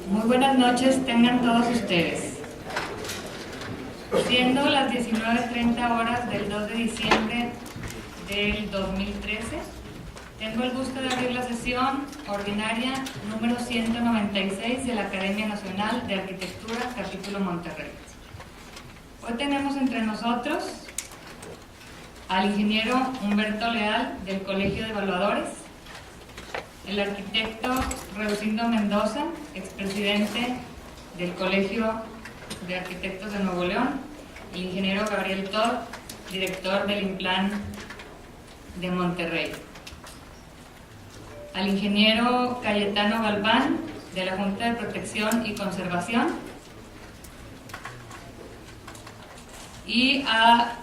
Muy buenas noches tengan todos ustedes. Siendo las 19:30 horas del 2 de diciembre del 2013, tengo el gusto de abrir la sesión ordinaria número 196 de la Academia Nacional de Arquitectura, capítulo Monterrey. Hoy tenemos entre nosotros al ingeniero Humberto Leal del Colegio de Evaluadores, el arquitecto Reusindo Mendoza, expresidente del Colegio de Arquitectos de Nuevo León, el ingeniero Gabriel Todd, director del INPLAN de Monterrey, al ingeniero Cayetano Galván, de la Junta de Protección y Conservación, y a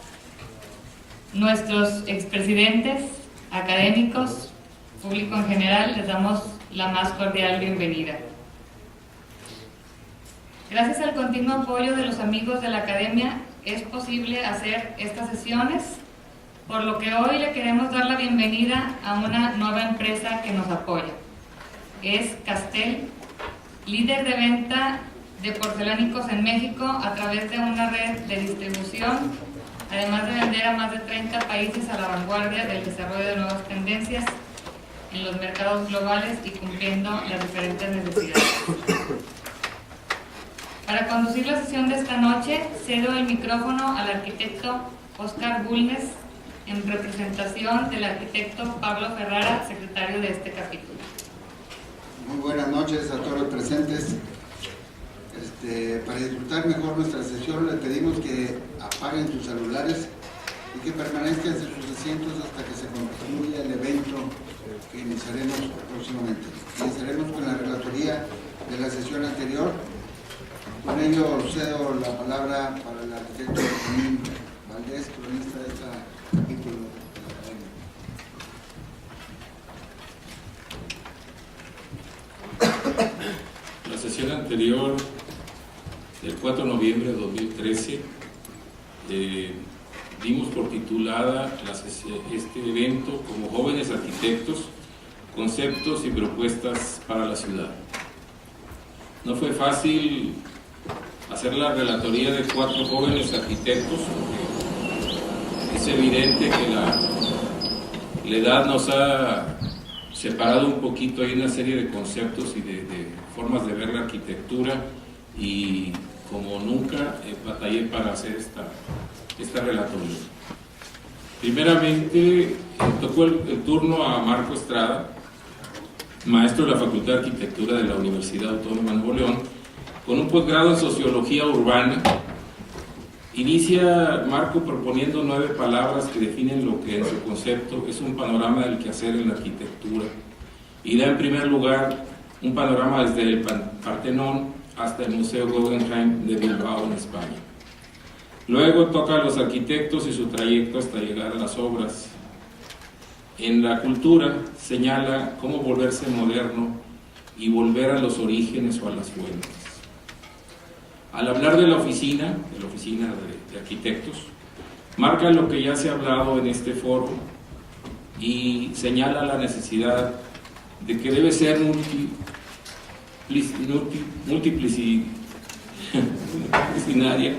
nuestros expresidentes, académicos, público en general, les damos la más cordial bienvenida. Gracias al continuo apoyo de los amigos de la Academia es posible hacer estas sesiones, por lo que hoy le queremos dar la bienvenida a una nueva empresa que nos apoya. Es Castel, líder de venta de porcelánicos en México a través de una red de distribución, además de vender a más de 30 países a la vanguardia del desarrollo de nuevas tendencias en los mercados globales y cumpliendo las diferentes necesidades. Para conducir la sesión de esta noche, cedo el micrófono al arquitecto Óscar Bulnes, en representación del arquitecto Pablo Ferrara, secretario de este capítulo. Muy buenas noches a todos los presentes. Para disfrutar mejor nuestra sesión, les pedimos que apaguen sus celulares y que permanezcan en sus asientos hasta que se concluya el evento que iniciaremos próximamente. Iniciaremos con la relatoría de la sesión anterior. Con ello cedo la palabra para el arquitecto Benjamín Valdés, cronista de este capítulo de la Academia. La sesión anterior, del 4 de noviembre de 2013, dimos por titulada este evento como Jóvenes Arquitectos, Conceptos y Propuestas para la Ciudad. No fue fácil hacer la relatoría de 4 jóvenes arquitectos, porque es evidente que la edad nos ha separado un poquito. Hay una serie de conceptos y de formas de ver la arquitectura, y como nunca batallé para hacer esta relatoría. Primeramente tocó el turno a Marco Estrada, maestro de la Facultad de Arquitectura de la Universidad Autónoma de Nuevo León, con un posgrado en Sociología Urbana. Inicia Marco proponiendo 9 palabras que definen lo que en su concepto es un panorama del quehacer en la arquitectura, y da en primer lugar un panorama desde el Partenón hasta el Museo Guggenheim de Bilbao, en España. Luego toca a los arquitectos y su trayecto hasta llegar a las obras. En la cultura señala cómo volverse moderno y volver a los orígenes o a las fuentes. Al hablar de la oficina de arquitectos, marca lo que ya se ha hablado en este foro y señala la necesidad de que debe ser multidisciplinaria,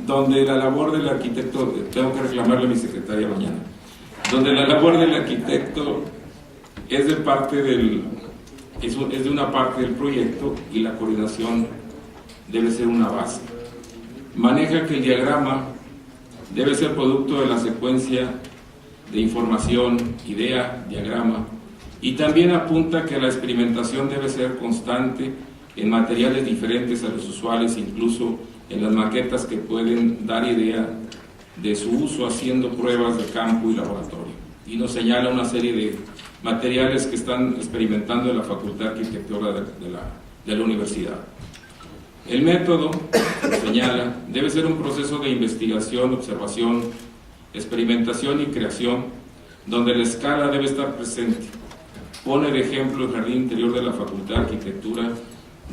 donde la labor del arquitecto, tengo que reclamarle a mi secretaria mañana, donde la labor del arquitecto es de una parte del proyecto y la coordinación debe ser una base. Maneja que el diagrama debe ser producto de la secuencia de información, idea, diagrama, y también apunta que la experimentación debe ser constante en materiales diferentes a los usuales, incluso en las maquetas que pueden dar idea de su uso, haciendo pruebas de campo y laboratorio. Y nos señala una serie de materiales que están experimentando en la Facultad de Arquitectura de la de la universidad. El método, señala, debe ser un proceso de investigación, observación, experimentación y creación, donde la escala debe estar presente. Pone de ejemplo el jardín interior de la Facultad de Arquitectura,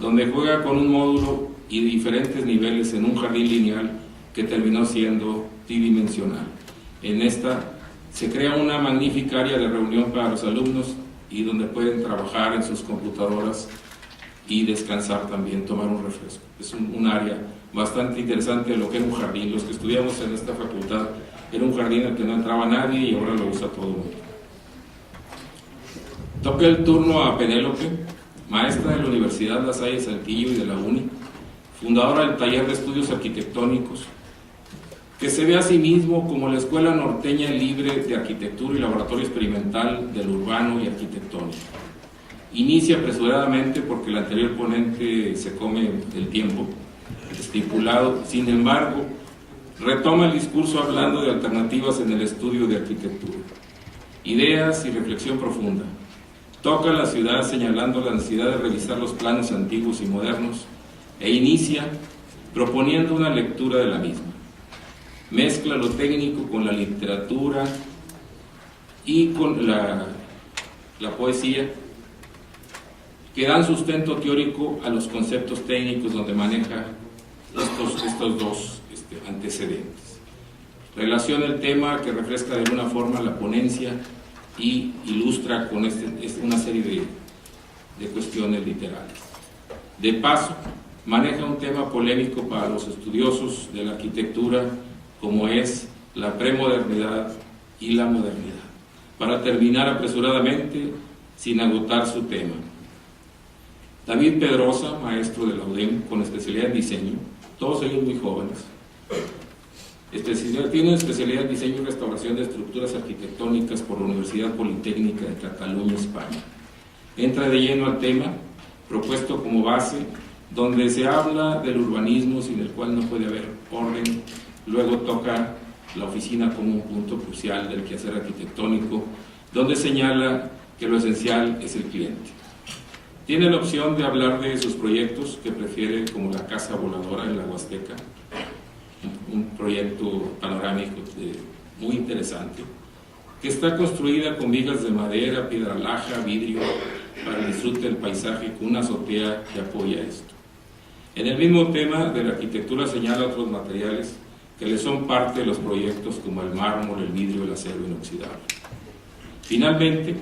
donde juega con un módulo y diferentes niveles en un jardín lineal que terminó siendo tridimensional. En esta se crea una magnífica área de reunión para los alumnos y donde pueden trabajar en sus computadoras y descansar también, tomar un refresco. Es un área bastante interesante de lo que era un jardín. Los que estudiamos en esta facultad, era un jardín al que no entraba nadie y ahora lo usa todo el mundo. Toca el turno a Penélope, maestra de la Universidad La Salle Saltillo y de la UNI, fundadora del taller de estudios arquitectónicos, que se ve a sí mismo como la Escuela Norteña Libre de Arquitectura y Laboratorio Experimental del Urbano y Arquitectónico. Inicia apresuradamente porque el anterior ponente se come el tiempo estipulado, sin embargo, retoma el discurso hablando de alternativas en el estudio de arquitectura, ideas y reflexión profunda. Toca la ciudad señalando la necesidad de revisar los planos antiguos y modernos e inicia proponiendo una lectura de la misma. Mezcla lo técnico con la literatura y con la poesía, que dan sustento teórico a los conceptos técnicos donde maneja estos dos antecedentes. Relaciona el tema que refresca de alguna forma la ponencia y ilustra con una serie de cuestiones literarias. De paso, maneja un tema polémico para los estudiosos de la arquitectura, como es la premodernidad y la modernidad, para terminar apresuradamente sin agotar su tema. David Pedrosa, maestro de la UDEM con especialidad en diseño, todos ellos muy jóvenes, tiene especialidad en diseño y restauración de estructuras arquitectónicas por la Universidad Politécnica de Cataluña, España. Entra de lleno al tema, propuesto como base, donde se habla del urbanismo sin el cual no puede haber orden. Luego toca la oficina como un punto crucial del quehacer arquitectónico, donde señala que lo esencial es el cliente. Tiene la opción de hablar de sus proyectos que prefiere, como la Casa Voladora en la Huasteca, un proyecto panorámico muy interesante, que está construida con vigas de madera, piedra laja, vidrio, para el disfrute del paisaje, con una azotea que apoya esto. En el mismo tema de la arquitectura señala otros materiales que le son parte de los proyectos, como el mármol, el vidrio, el acero inoxidable. Finalmente,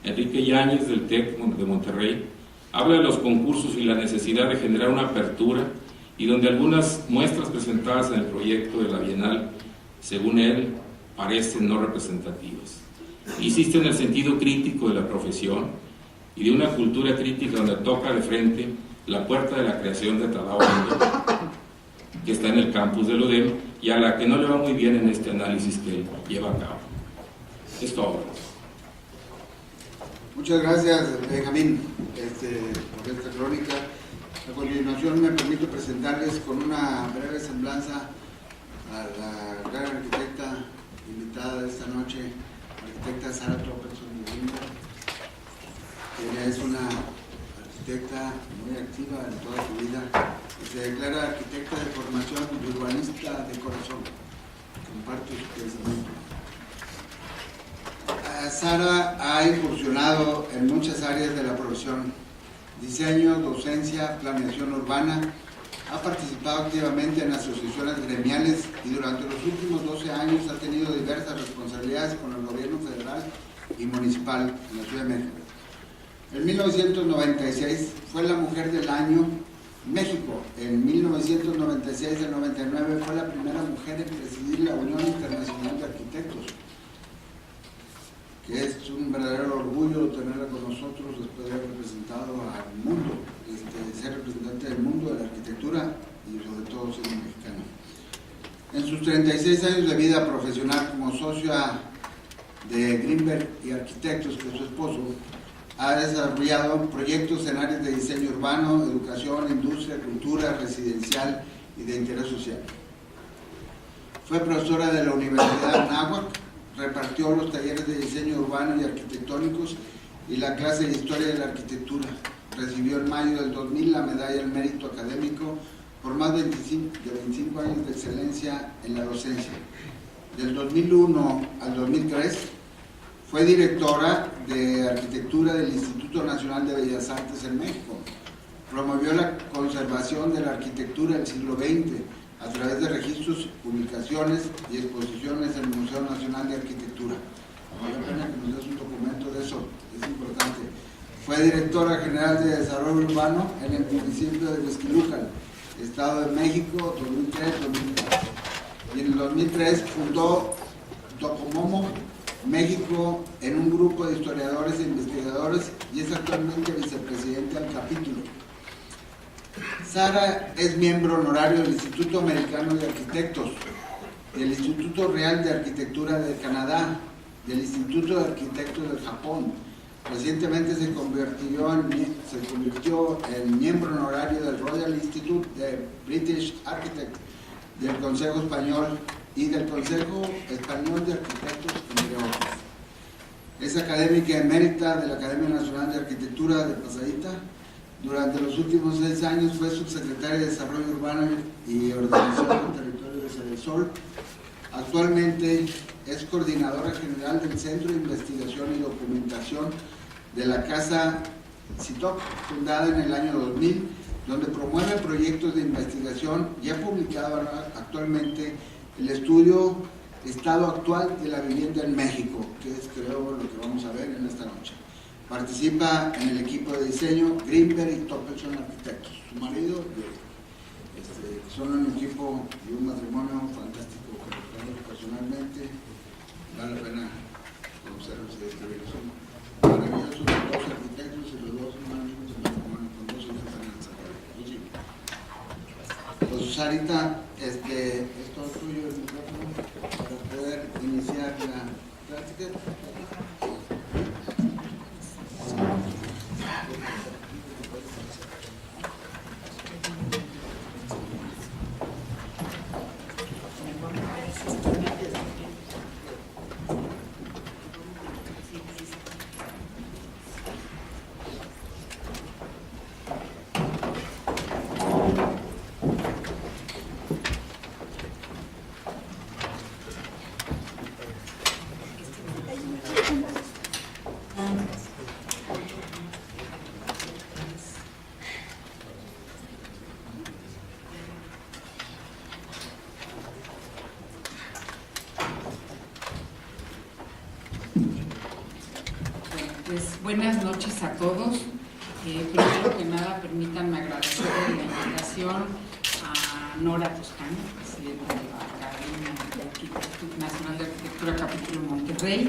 Enrique Yáñez del TEC de Monterrey habla de los concursos y la necesidad de generar una apertura, y donde algunas muestras presentadas en el proyecto de la Bienal, según él, parecen no representativas. Insiste en el sentido crítico de la profesión y de una cultura crítica donde toca de frente la puerta de la creación de Tadao Ando, que está en el campus del UDEM y a la que no le va muy bien en este análisis que él lleva a cabo. Es todo. Muchas gracias, Benjamín, por esta crónica. A continuación me permito presentarles con una breve semblanza a la gran arquitecta invitada de esta noche, la arquitecta Sara Tropperson de Linda. Ella es una arquitecta muy activa en toda su vida y se declara arquitecta de formación y urbanista de corazón. Comparto su pensamiento. Sara ha incursionado en muchas áreas de la profesión: diseño, docencia, planeación urbana. Ha participado activamente en asociaciones gremiales y durante los últimos 12 años ha tenido diversas responsabilidades con el gobierno federal y municipal en la Ciudad de México. En 1996 fue la Mujer del Año México. En 1996 al 99 fue la primera mujer en presidir la Unión Internacional de Arquitectos, que es un verdadero orgullo tenerla con nosotros después de haber representado al mundo, ser representante del mundo de la arquitectura y sobre todo siendo mexicana. En sus 36 años de vida profesional como socia de Greenberg y Arquitectos, que es su esposo, ha desarrollado proyectos en áreas de diseño urbano, educación, industria, cultura, residencial y de interés social. Fue profesora de la Universidad de Anáhuac, repartió los talleres de diseño urbano y arquitectónicos y la clase de historia de la arquitectura. recibió en mayo del 2000 la medalla al mérito académico por más de 25 años de excelencia en la docencia. Del 2001 al 2003 fue directora de Arquitectura del Instituto Nacional de Bellas Artes en México. Promovió la conservación de la arquitectura del siglo XX a través de registros, publicaciones y exposiciones en el Museo Nacional de Arquitectura. Vale la pena que nos des un documento de eso, es importante. Fue directora general de Desarrollo Urbano en el municipio de Huixquilucan, Estado de México, 2003-2004. Y en el 2003 fundó Docomomo México en un grupo de historiadores e investigadores y es actualmente vicepresidente del capítulo. Sara es miembro honorario del Instituto Americano de Arquitectos, del Instituto Real de Arquitectura de Canadá, del Instituto de Arquitectos del Japón. Recientemente se convirtió en miembro honorario del Royal Institute de British Architects, del Consejo Español y del Consejo Español de Arquitectos, entre otros. Es académica emérita de la Academia Nacional de Arquitectura de Pasadita. Durante los últimos 6 años fue subsecretaria de Desarrollo Urbano y Ordenación del Territorio de Cedesol. Actualmente es coordinadora general del Centro de Investigación y Documentación de la Casa CITOC, fundada en el año 2000, donde promueve proyectos de investigación y ha publicado actualmente el estudio Estado Actual de la Vivienda en México, que es, creo, lo que vamos a ver en esta noche. Participa en el equipo de diseño Greenberg y Toppelson Arquitectos. Su marido son un equipo y un matrimonio fantástico que los conozco personalmente. Vale la pena conocerlos y describirlos. Son maravillosos los dos arquitectos y los dos hermanos de matrimonio con 2 hijos en el Zacarías. Pues Sarita, es todo tuyo el micrófono para poder iniciar la práctica. Buenas noches a todos. Primero que nada, permítanme agradecer la invitación a Nora Toscano, presidenta de la Academia Nacional de Arquitectura Capítulo Monterrey.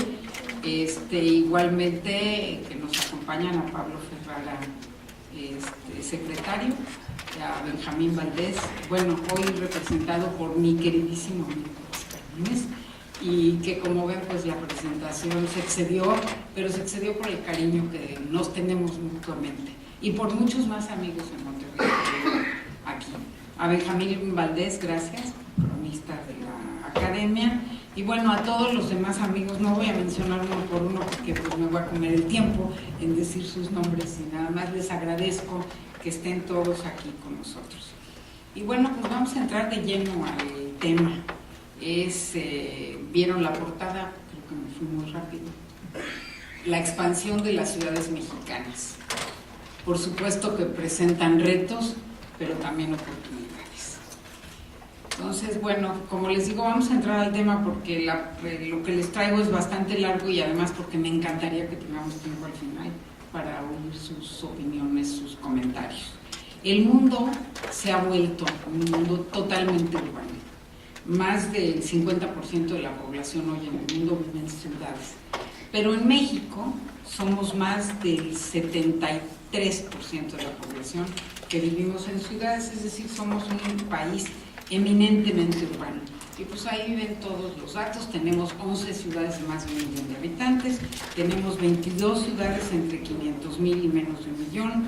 Igualmente que nos acompañan a Pablo Ferrara, secretario, a Benjamín Valdés, bueno, hoy representado por mi queridísimo amigo Oscar Núñez, y que como ven pues la presentación se excedió, pero se excedió por el cariño que nos tenemos mutuamente y por muchos más amigos en Monterrey aquí. A Benjamín Valdés, gracias, cronista de la Academia, y bueno, a todos los demás amigos, no voy a mencionar uno por uno porque pues me voy a comer el tiempo en decir sus nombres, y nada más les agradezco que estén todos aquí con nosotros. Y bueno, pues vamos a entrar de lleno al tema. Vieron la portada, creo que me fui muy rápido. La expansión de las ciudades mexicanas. Por supuesto que presentan retos, pero también oportunidades. Entonces, bueno, como les digo, vamos a entrar al tema porque lo que les traigo es bastante largo y además porque me encantaría que tengamos tiempo al final para oír sus opiniones, sus comentarios. El mundo se ha vuelto un mundo totalmente urbano. Más del 50% de la población hoy en el mundo vive en ciudades. Pero en México somos más del 73% de la población que vivimos en ciudades, es decir, somos un país eminentemente urbano. Y pues ahí viven todos los datos. Tenemos 11 ciudades de más de 1 millón de habitantes, tenemos 22 ciudades entre 500,000 y menos de 1 millón,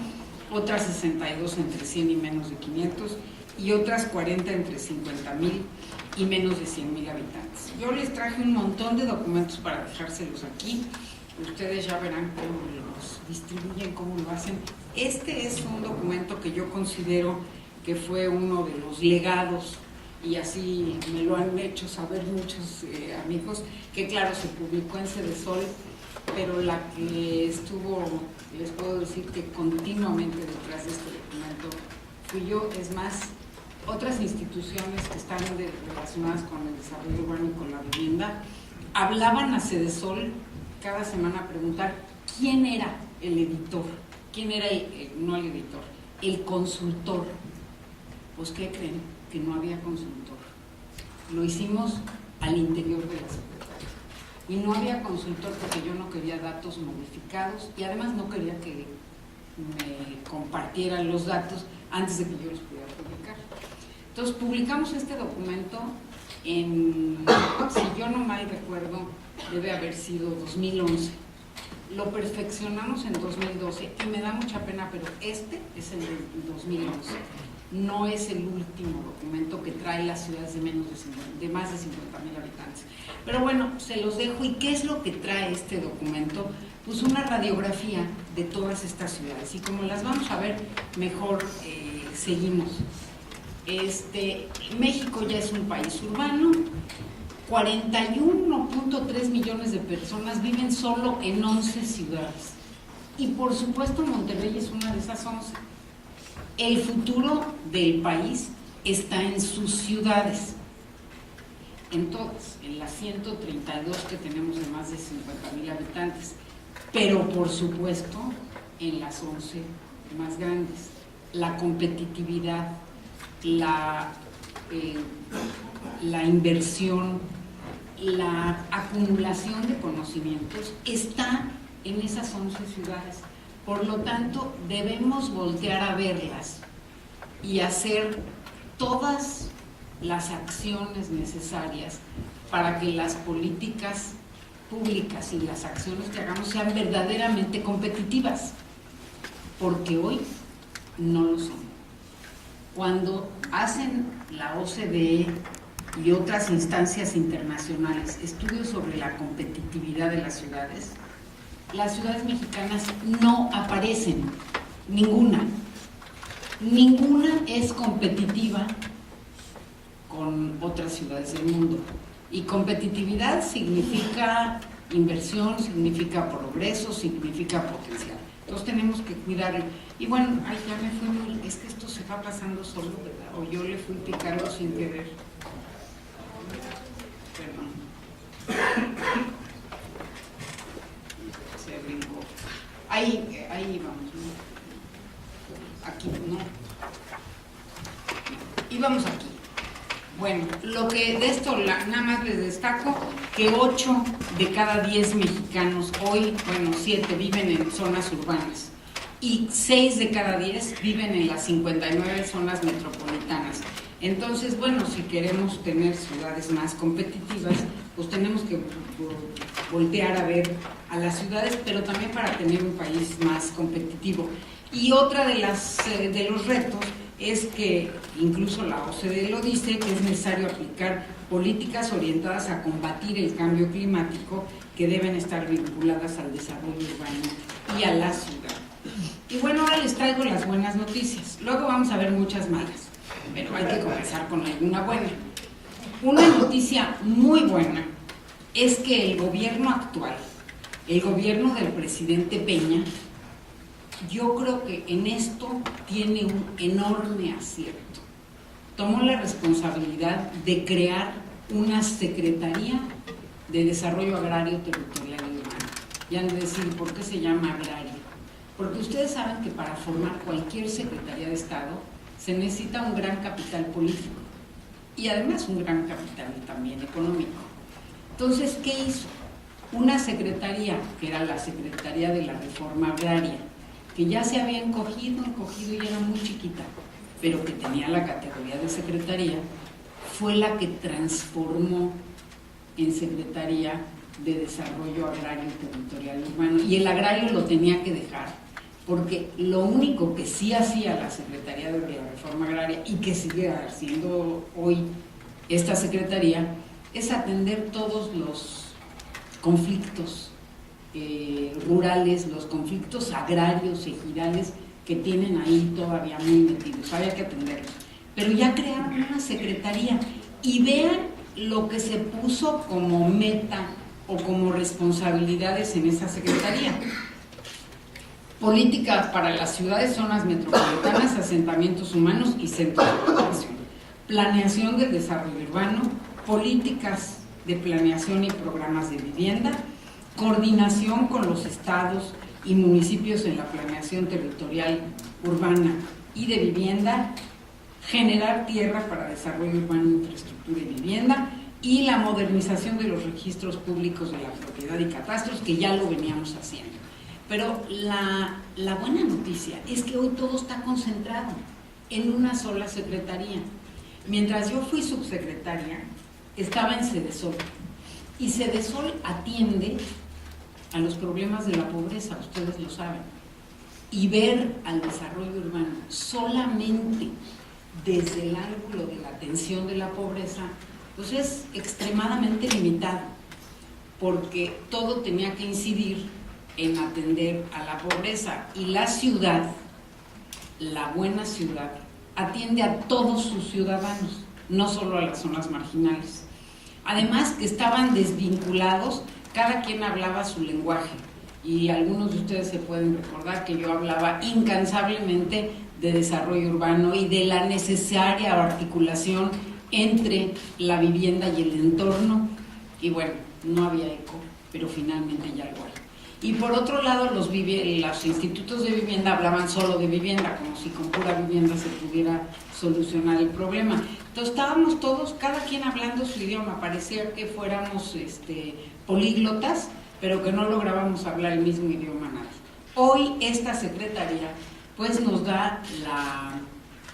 otras 62 entre 100 y menos de 500, y otras 40 entre 50,000 y menos de 100,000 habitantes. Yo les traje un montón de documentos para dejárselos aquí. ustedes ya verán cómo los distribuyen, cómo lo hacen. Este es un documento que yo considero que fue uno de los legados, y así me lo han hecho saber muchos amigos, que claro, se publicó en Cedesol, pero la que estuvo, les puedo decir que continuamente detrás de este documento fui yo. Es más, otras instituciones que están relacionadas con el desarrollo urbano y con la vivienda hablaban a Cedesol cada semana a preguntar quién era el editor, quién era no el editor, el consultor. Pues ¿qué creen? Que no había consultor. Lo hicimos al interior de la Secretaría. Y no había consultor porque yo no quería datos modificados y además no quería que me compartieran los datos antes de que yo los pudiera publicar. Entonces publicamos este documento en, si yo no mal recuerdo, debe haber sido 2011. Lo perfeccionamos en 2012 y me da mucha pena, pero este es el de 2011. No es el último documento que trae las ciudades de más de 50,000 habitantes. Pero bueno, se los dejo. ¿Y qué es lo que trae este documento? Pues una radiografía de todas estas ciudades. Y como las vamos a ver mejor, seguimos. México ya es un país urbano. 41.3 millones de personas viven solo en 11 ciudades. Y por supuesto Monterrey es una de esas 11. El futuro del país está en sus ciudades, en todas, en las 132 que tenemos de más de 50,000 habitantes, pero por supuesto en las 11 más grandes. La competitividad, la inversión, la acumulación de conocimientos está en esas 11 ciudades. Por lo tanto, debemos voltear a verlas y hacer todas las acciones necesarias para que las políticas públicas y las acciones que hagamos sean verdaderamente competitivas, porque hoy no lo son. Cuando hacen la OCDE y otras instancias internacionales estudios sobre la competitividad de las ciudades mexicanas no aparecen, ninguna es competitiva con otras ciudades del mundo. Y competitividad significa inversión, significa progreso, significa potencial. Entonces tenemos que cuidarlo. Y bueno, ay, ya me fui muy, es que esto se va pasando solo, ¿verdad? O yo le fui picando sin querer. Perdón. Se brincó. Ahí vamos, ¿no? Aquí, ¿no? Y vamos aquí. Bueno, lo que de esto nada más les destaco que 8 de cada 10 mexicanos hoy, bueno, 7 viven en zonas urbanas y 6 de cada 10 viven en las 59 zonas metropolitanas. Entonces, bueno, si queremos tener ciudades más competitivas, pues tenemos que voltear a ver a las ciudades, pero también para tener un país más competitivo. Y otra de los retos es que, incluso la OCDE lo dice, que es necesario aplicar políticas orientadas a combatir el cambio climático que deben estar vinculadas al desarrollo urbano y a la ciudad. Y bueno, ahora les traigo las buenas noticias. Luego vamos a ver muchas malas, pero hay que comenzar con alguna buena. Una noticia muy buena es que el gobierno actual, el gobierno del presidente Peña, yo creo que en esto tiene un enorme acierto. Tomó la responsabilidad de crear una Secretaría de Desarrollo Agrario, Territorial y Urbano. Y han de decir, ¿por qué se llama agrario? Porque ustedes saben que para formar cualquier Secretaría de Estado se necesita un gran capital político y además un gran capital también económico. Entonces, ¿qué hizo? Una secretaría, que era la Secretaría de la Reforma Agraria, que ya se había encogido y era muy chiquita, pero que tenía la categoría de secretaría, fue la que transformó en Secretaría de Desarrollo Agrario, Territorial y Urbano. Y el agrario lo tenía que dejar, porque lo único que sí hacía la Secretaría de la Reforma Agraria, y que sigue haciendo hoy esta Secretaría, es atender todos los conflictos rurales, los conflictos agrarios, ejidales, que tienen ahí todavía muy metidos, había que atenderlos. Pero ya crearon una secretaría y vean lo que se puso como meta o como responsabilidades en esa secretaría. Políticas para las ciudades, zonas metropolitanas, asentamientos humanos y centros de población. Planeación del desarrollo urbano, políticas de planeación y programas de vivienda, coordinación con los estados y municipios en la planeación territorial urbana y de vivienda, generar tierra para desarrollo urbano, infraestructura y vivienda, y la modernización de los registros públicos de la propiedad y catastros, que ya lo veníamos haciendo. Pero la buena noticia es que hoy todo está concentrado en una sola secretaría. Mientras yo fui subsecretaria, estaba en Sedesol, y Sedesol atiende a los problemas de la pobreza, ustedes lo saben, y ver al desarrollo urbano solamente desde el ángulo de la atención de la pobreza, pues es extremadamente limitado, porque todo tenía que incidir en atender a la pobreza, y la ciudad, la buena ciudad, atiende a todos sus ciudadanos, no solo a las zonas marginales. Además que estaban desvinculados, cada quien hablaba su lenguaje, y algunos de ustedes se pueden recordar que yo hablaba incansablemente de desarrollo urbano y de la necesaria articulación entre la vivienda y el entorno, y bueno, no había eco, pero finalmente ya lo hay. Y por otro lado, los institutos de vivienda hablaban solo de vivienda, como si con pura vivienda se pudiera solucionar el problema. Entonces estábamos todos, cada quien hablando su idioma, parecía que fuéramos políglotas, pero que no lográbamos hablar el mismo idioma nadie. Hoy esta secretaría pues nos da la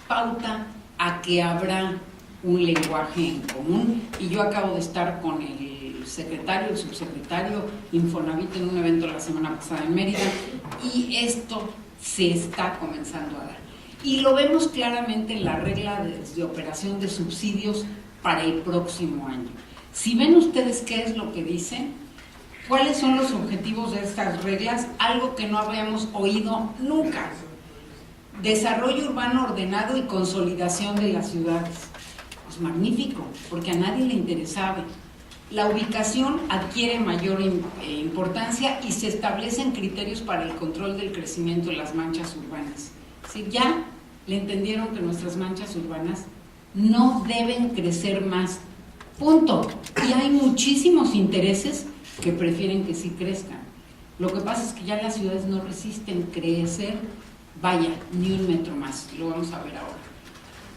pauta a que habrá un lenguaje en común, y yo acabo de estar con el secretario, el subsecretario Infonavit en un evento la semana pasada en Mérida, y esto se está comenzando a dar. Y lo vemos claramente en la regla de operación de subsidios para el próximo año. Si ven ustedes qué es lo que dicen, cuáles son los objetivos de estas reglas, algo que no habíamos oído nunca: desarrollo urbano ordenado y consolidación de las ciudades. Pues magnífico, porque a nadie le interesaba. La ubicación adquiere mayor importancia y se establecen criterios para el control del crecimiento de las manchas urbanas. ¿Sí? Ya le entendieron que nuestras manchas urbanas no deben crecer más, punto. Y hay muchísimos intereses que prefieren que sí crezcan. Lo que pasa es que ya las ciudades no resisten crecer, vaya, ni un metro más. Lo vamos a ver ahora.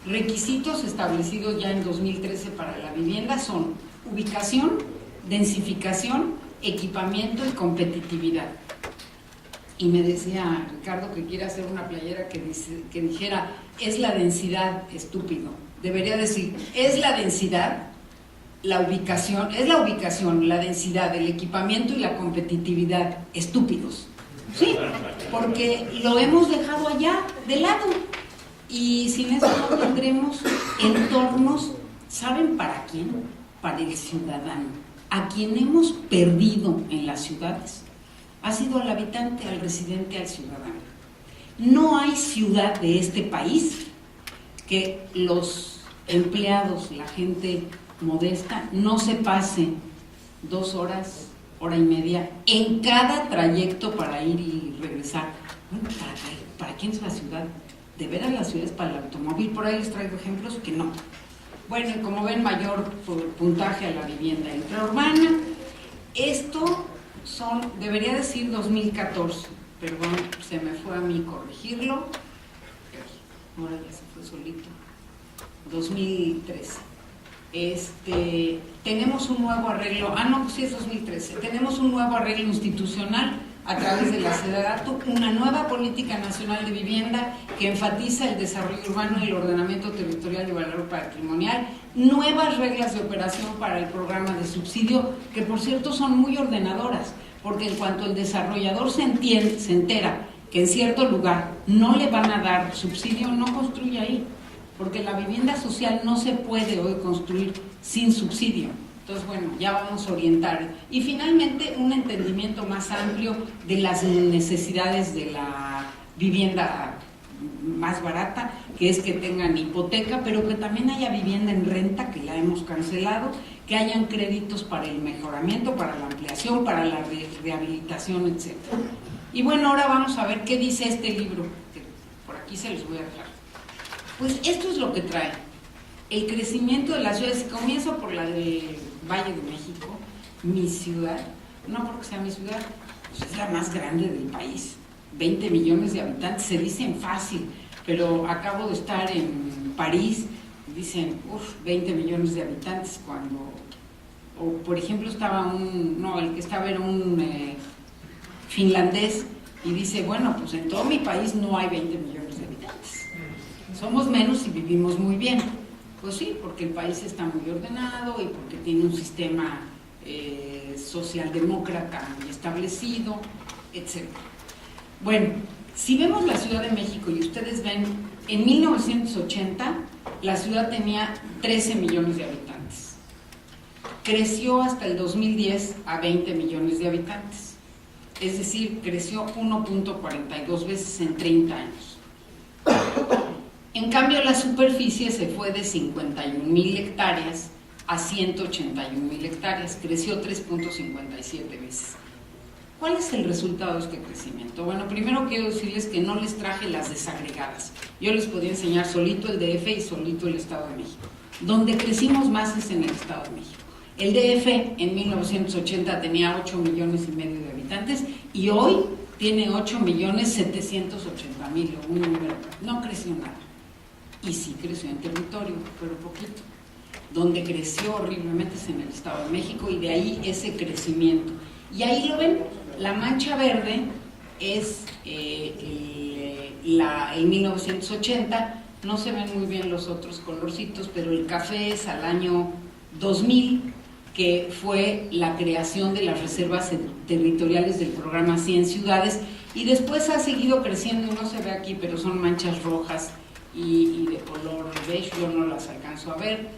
Requisitos establecidos ya en 2013 para la vivienda son ubicación, densificación, equipamiento y competitividad. Y me decía Ricardo que quiere hacer una playera que dijera: es la densidad, estúpido. Debería decir: es la densidad, la ubicación, es la ubicación, la densidad, el equipamiento y la competitividad, estúpidos. Sí, porque lo hemos dejado allá de lado, y sin eso no tendremos entornos. ¿Saben para quién? Para el ciudadano. A quien hemos perdido en las ciudades ha sido al habitante, al residente, al ciudadano. No hay ciudad de este país que los empleados, la gente modesta, no se pase 2 horas, hora y media en cada trayecto para ir y regresar. Bueno, ¿para quién es la ciudad? ¿De veras la ciudad es para el automóvil? Por ahí les traigo ejemplos que no. Bueno, y como ven, mayor puntaje a la vivienda intraurbana. Esto debería decir 2014, perdón, se me fue a mí corregirlo. Ahora ya se fue solito. 2013. Tenemos un nuevo arreglo, sí es 2013, tenemos un nuevo arreglo institucional a través de la SEDATU, una nueva política nacional de vivienda que enfatiza el desarrollo urbano y el ordenamiento territorial y valor patrimonial, nuevas reglas de operación para el programa de subsidio, que por cierto son muy ordenadoras, porque en cuanto el desarrollador se entera que en cierto lugar no le van a dar subsidio, no construye ahí, porque la vivienda social no se puede hoy construir sin subsidio. Entonces, bueno, ya vamos a orientar. Y finalmente, un entendimiento más amplio de las necesidades de la vivienda más barata, que es que tengan hipoteca, pero que también haya vivienda en renta, que la hemos cancelado, que hayan créditos para el mejoramiento, para la ampliación, para la rehabilitación, etc. Y bueno, ahora vamos a ver qué dice este libro, que por aquí se los voy a dejar. Pues esto es lo que trae. El crecimiento de las ciudades, comienzo por la del Valle de México, mi ciudad, no porque sea mi ciudad, pues es la más grande del país, 20 millones de habitantes, se dicen fácil, pero acabo de estar en París, dicen, 20 millones de habitantes, cuando, o por ejemplo estaba el que estaba era un finlandés, y dice, bueno, pues en todo mi país no hay 20 millones de habitantes, somos menos y vivimos muy bien. Pues sí, porque el país está muy ordenado y porque tiene un sistema socialdemócrata muy establecido, etc. Bueno, si vemos la Ciudad de México y ustedes ven, en 1980 la ciudad tenía 13 millones de habitantes. Creció hasta el 2010 a 20 millones de habitantes. Es decir, creció 1.42 veces en 30 años. En cambio, la superficie se fue de 51,000 hectáreas a 181,000 hectáreas, creció 3.57 veces. ¿Cuál es el resultado de este crecimiento? Bueno, primero quiero decirles que no les traje las desagregadas. Yo les podía enseñar solito el DF y solito el Estado de México. Donde crecimos más es en el Estado de México. El DF en 1980 tenía 8,5 millones de habitantes y hoy tiene 8,780,000, un número. No creció nada. Y sí creció en territorio, pero poquito. Donde creció horriblemente es en el Estado de México y de ahí ese crecimiento. Y ahí lo ven, la mancha verde es el 1980, no se ven muy bien los otros colorcitos, pero el café es al año 2000, que fue la creación de las reservas territoriales del programa 100 ciudades, y después ha seguido creciendo, no se ve aquí, pero son manchas rojas y de color beige, yo no las alcanzo a ver,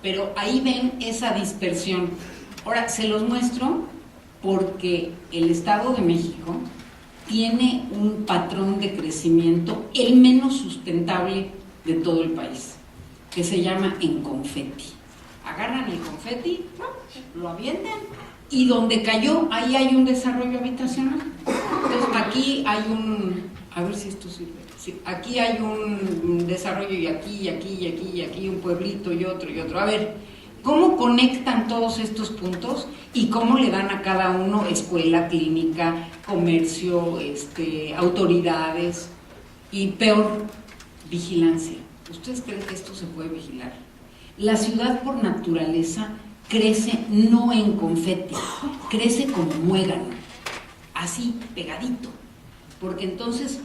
pero ahí ven esa dispersión. Ahora, se los muestro porque el Estado de México tiene un patrón de crecimiento el menos sustentable de todo el país, que se llama en confeti. Agarran el confeti, lo avientan, y donde cayó, ahí hay un desarrollo habitacional. Entonces, aquí hay a ver si esto sirve. Sí, aquí hay un desarrollo y aquí, y aquí, y aquí, y aquí, un pueblito y otro y otro. A ver, ¿cómo conectan todos estos puntos y cómo le dan a cada uno escuela, clínica, comercio, autoridades y peor, vigilancia? ¿Ustedes creen que esto se puede vigilar? La ciudad por naturaleza crece no en confeti, crece como muégano, así pegadito, porque entonces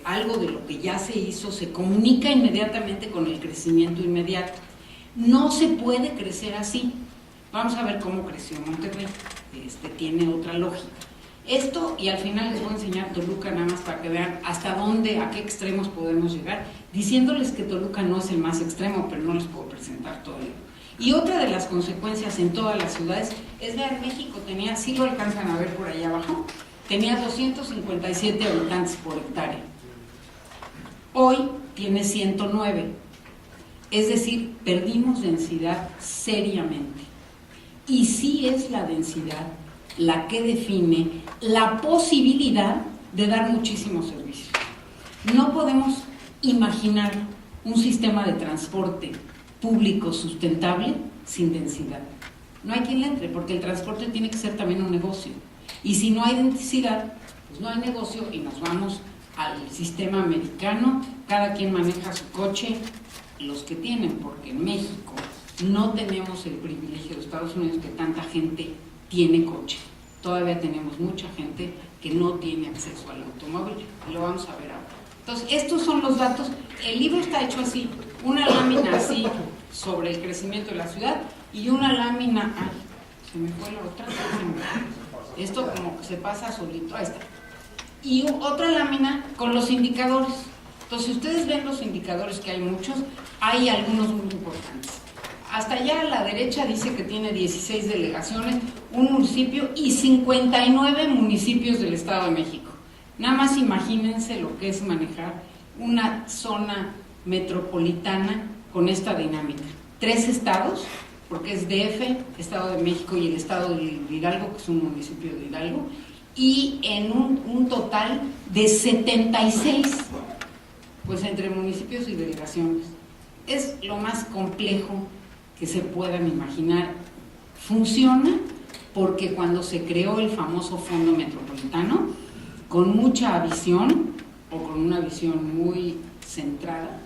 algo de lo que ya se hizo se comunica inmediatamente con el crecimiento inmediato. No se puede crecer así. Vamos a ver cómo creció Monterrey. Tiene otra lógica. Esto, y al final les voy a enseñar Toluca nada más para que vean hasta dónde, a qué extremos podemos llegar, diciéndoles que Toluca no es el más extremo, pero no les puedo presentar todo ello. Y otra de las consecuencias en todas las ciudades es, vean, México tenía, si lo alcanzan a ver por ahí abajo, tenía 257 habitantes por hectárea. Hoy tiene 109. Es decir, perdimos densidad seriamente. Y sí es la densidad la que define la posibilidad de dar muchísimos servicios. No podemos imaginar un sistema de transporte público sustentable sin densidad. No hay quien le entre, porque el transporte tiene que ser también un negocio. Y si no hay densidad, pues no hay negocio y nos vamos al sistema americano, cada quien maneja su coche, los que tienen, porque en México no tenemos el privilegio de Estados Unidos que tanta gente tiene coche. Todavía tenemos mucha gente que no tiene acceso al automóvil, y lo vamos a ver ahora. Entonces, estos son los datos. El libro está hecho así, una lámina así sobre el crecimiento de la ciudad y una lámina, ay, se me fue la otra, esto como que se pasa solito, ahí está. Y otra lámina con los indicadores. Entonces, si ustedes ven los indicadores, que hay muchos, hay algunos muy importantes. hasta allá a la derecha dice que tiene 16 delegaciones, un municipio y 59 municipios del Estado de México. Nada más imagínense lo que es manejar una zona metropolitana con esta dinámica. 3 estados, porque es DF, Estado de México y el Estado de Hidalgo, que es un municipio de Hidalgo, y en un total de 76, pues entre municipios y delegaciones. Es lo más complejo que se puedan imaginar. Funciona porque cuando se creó el famoso Fondo Metropolitano, con mucha visión, o con una visión muy centrada,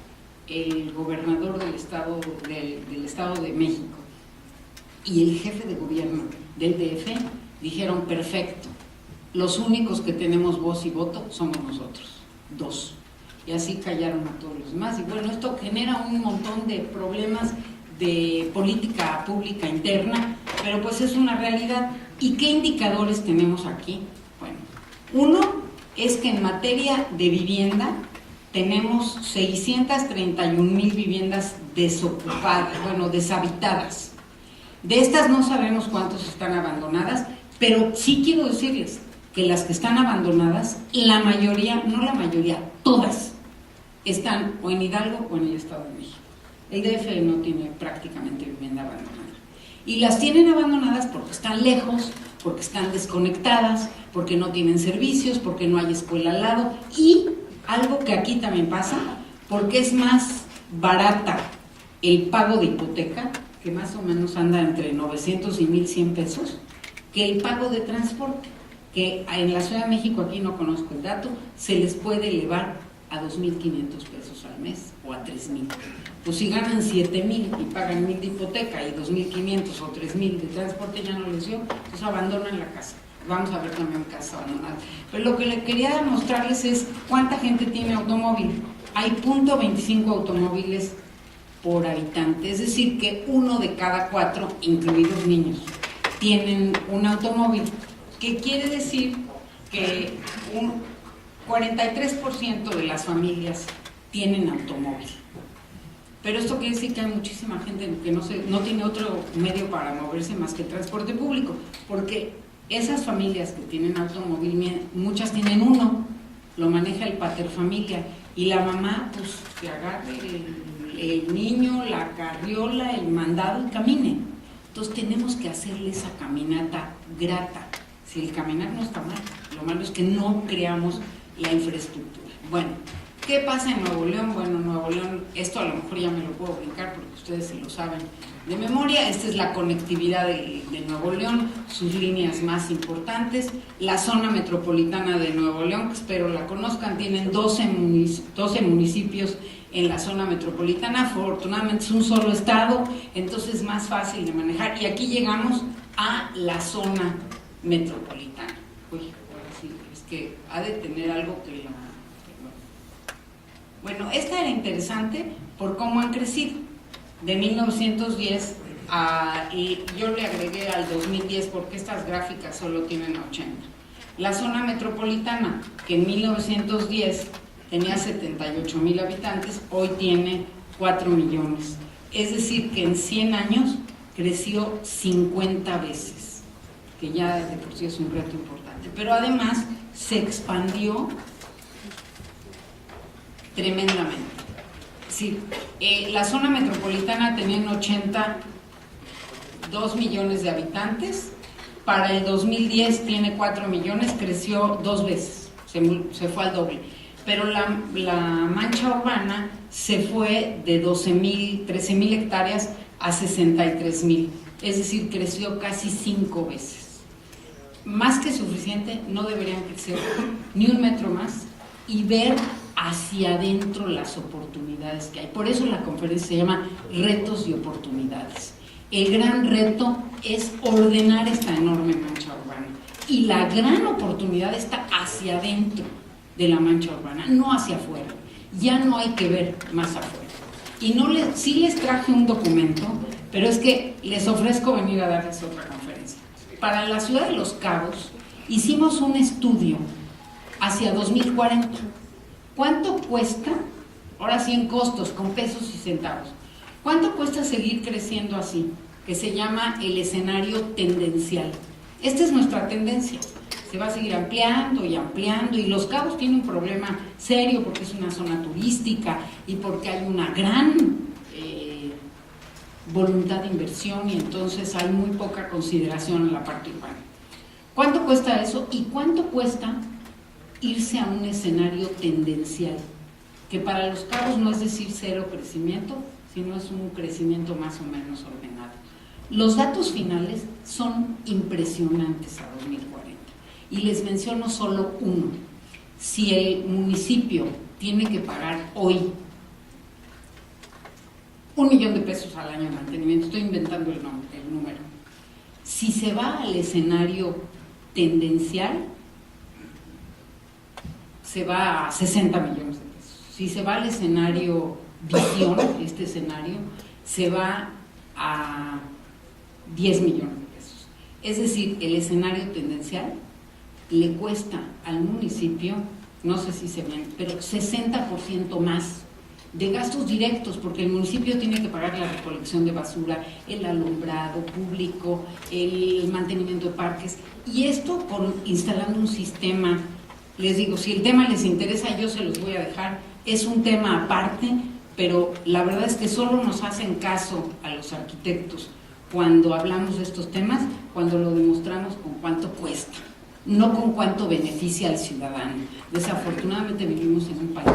el gobernador del Estado de México y el jefe de gobierno del DF dijeron: perfecto, los únicos que tenemos voz y voto somos nosotros, 2. Y así callaron a todos los demás. Y bueno, esto genera un montón de problemas de política pública interna, pero pues es una realidad. ¿Y qué indicadores tenemos aquí? Bueno, uno es que en materia de vivienda tenemos 631,000 viviendas desocupadas, bueno, deshabitadas. De estas no sabemos cuántas están abandonadas, pero sí quiero decirles que las que están abandonadas, la mayoría, no la mayoría, todas, están o en Hidalgo o en el Estado de México. El DF no tiene prácticamente vivienda abandonada. Y las tienen abandonadas porque están lejos, porque están desconectadas, porque no tienen servicios, porque no hay escuela al lado, y algo que aquí también pasa, porque es más barata el pago de hipoteca, que más o menos anda entre 900 y 1,100 pesos, que el pago de transporte, que en la Ciudad de México, aquí no conozco el dato, se les puede elevar a 2,500 pesos al mes o a 3,000. Pues si ganan 7,000 y pagan 1,000 de hipoteca y 2,500 o 3,000 de transporte ya no les dio, pues abandonan la casa. Vamos a ver también casas abandonadas. Pero lo que le quería demostrarles es cuánta gente tiene automóvil. Hay 0.25 automóviles por habitante, es decir que 1 de cada 4, incluidos niños, tienen un automóvil, que quiere decir que un 43% de las familias tienen automóvil. Pero esto quiere decir que hay muchísima gente que no tiene otro medio para moverse más que el transporte público, porque esas familias que tienen automóvil, muchas tienen uno, lo maneja el paterfamilia, y la mamá pues que agarre el niño, la carriola, el mandado y camine. Entonces tenemos que hacerle esa caminata grata. Si el caminar no está mal, lo malo es que no creamos la infraestructura. Bueno, ¿qué pasa en Nuevo León? Bueno, Nuevo León, esto a lo mejor ya me lo puedo brincar porque ustedes se lo saben de memoria. Esta es la conectividad de Nuevo León, sus líneas más importantes. La zona metropolitana de Nuevo León, que espero la conozcan, tienen 12 municipios en la zona metropolitana. Afortunadamente es un solo estado, entonces es más fácil de manejar. Y aquí llegamos a la zona metropolitana. Uy, ahora sí, es que ha de tener algo que la... Bueno, esta era interesante por cómo han crecido. De 1910 y yo le agregué al 2010 porque estas gráficas solo tienen 80. La zona metropolitana, que en 1910 tenía 78,000 habitantes, hoy tiene 4 millones. Es decir, que en 100 años creció 50 veces, que ya de por sí es un reto importante. Pero además se expandió tremendamente. Sí, la zona metropolitana tenía en 82 millones de habitantes, para el 2010 tiene 4 millones, creció 2 veces, se fue al doble. Pero la mancha urbana se fue de 13,000 hectáreas a 63,000, es decir, creció casi 5 veces. Más que suficiente, no deberían crecer ni un metro más y ver hacia adentro las oportunidades que hay. Por eso la conferencia se llama Retos y Oportunidades. El gran reto es ordenar esta enorme mancha urbana y la gran oportunidad está hacia adentro de la mancha urbana, no hacia afuera. Ya no hay que ver más afuera. Y sí les traje un documento, pero es que les ofrezco venir a darles otra conferencia. Para la ciudad de Los Cabos hicimos un estudio hacia 2040. ¿Cuánto cuesta? Ahora sí en costos, con pesos y centavos. ¿Cuánto cuesta seguir creciendo así? Que se llama el escenario tendencial. Esta es nuestra tendencia. Se va a seguir ampliando y ampliando, y Los Cabos tiene un problema serio porque es una zona turística y porque hay una gran voluntad de inversión, y entonces hay muy poca consideración en la parte urbana. ¿Cuánto cuesta eso? ¿Y cuánto cuesta irse a un escenario tendencial? Que para Los Cabos no es decir cero crecimiento, sino es un crecimiento más o menos ordenado. Los datos finales son impresionantes a 2040, y les menciono solo uno. Si el municipio tiene que pagar hoy $1 millón al año de mantenimiento, estoy inventando el número, si se va al escenario tendencial, se va a 60 millones de pesos. Si se va al escenario visión, este escenario, se va a 10 millones de pesos. Es decir, el escenario tendencial le cuesta al municipio, no sé si se ven, pero 60% más de gastos directos, porque el municipio tiene que pagar la recolección de basura, el alumbrado público, el mantenimiento de parques, y esto instalando un sistema. Les digo, si el tema les interesa, yo se los voy a dejar, es un tema aparte, pero la verdad es que solo nos hacen caso a los arquitectos cuando hablamos de estos temas, cuando lo demostramos con cuánto cuesta, no con cuánto beneficia al ciudadano. Desafortunadamente vivimos en un país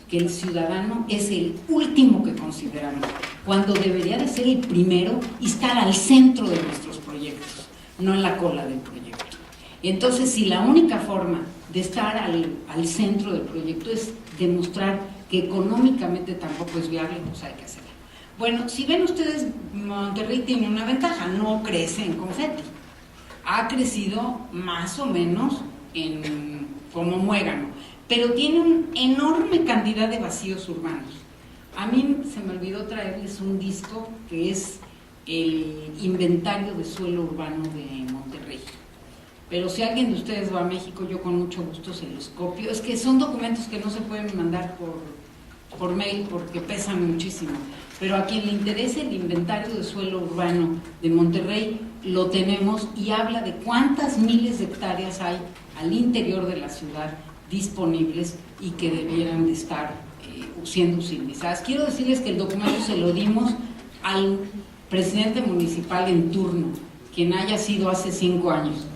que el ciudadano es el último que consideramos, cuando debería de ser el primero y estar al centro de nuestros proyectos, no en la cola del proyecto. Entonces, si la única forma de estar al centro del proyecto es demostrar que económicamente tampoco es viable, pues hay que hacerlo. Bueno, si ven ustedes, Monterrey tiene una ventaja, no crece en confeti. Ha crecido más o menos como muégano, pero tiene una enorme cantidad de vacíos urbanos. A mí se me olvidó traerles un disco que es el inventario de suelo urbano de Monterrey. Pero si alguien de ustedes va a México, yo con mucho gusto se los copio. Es que son documentos que no se pueden mandar por mail porque pesan muchísimo. Pero a quien le interese el inventario de suelo urbano de Monterrey, lo tenemos, y habla de cuántas miles de hectáreas hay al interior de la ciudad disponibles y que debieran de estar siendo utilizadas. Quiero decirles que el documento se lo dimos al presidente municipal en turno, quien haya sido hace 5 años.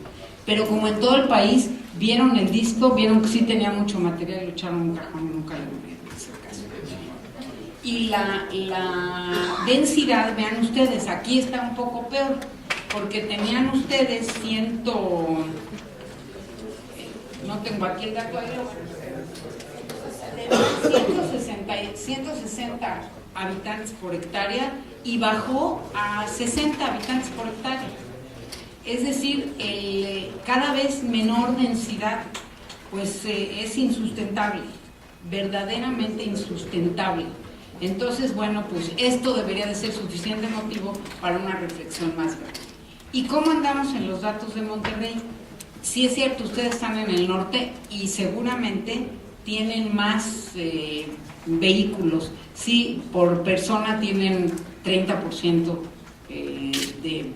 Pero como en todo el país, vieron el disco, vieron que sí tenía mucho material, lo echaron en un cajón y nunca le volvieron a hacer caso. Y la densidad, vean ustedes, aquí está un poco peor, porque tenían ustedes no tengo aquí el dato, 160 habitantes por hectárea y bajó a 60 habitantes por hectárea. Es decir, cada vez menor densidad, pues es insustentable, verdaderamente insustentable. Entonces, bueno, pues esto debería de ser suficiente motivo para una reflexión más grande. ¿Y cómo andamos en los datos de Monterrey? Sí es cierto, ustedes están en el norte y seguramente tienen más vehículos. Sí, por persona tienen 30% de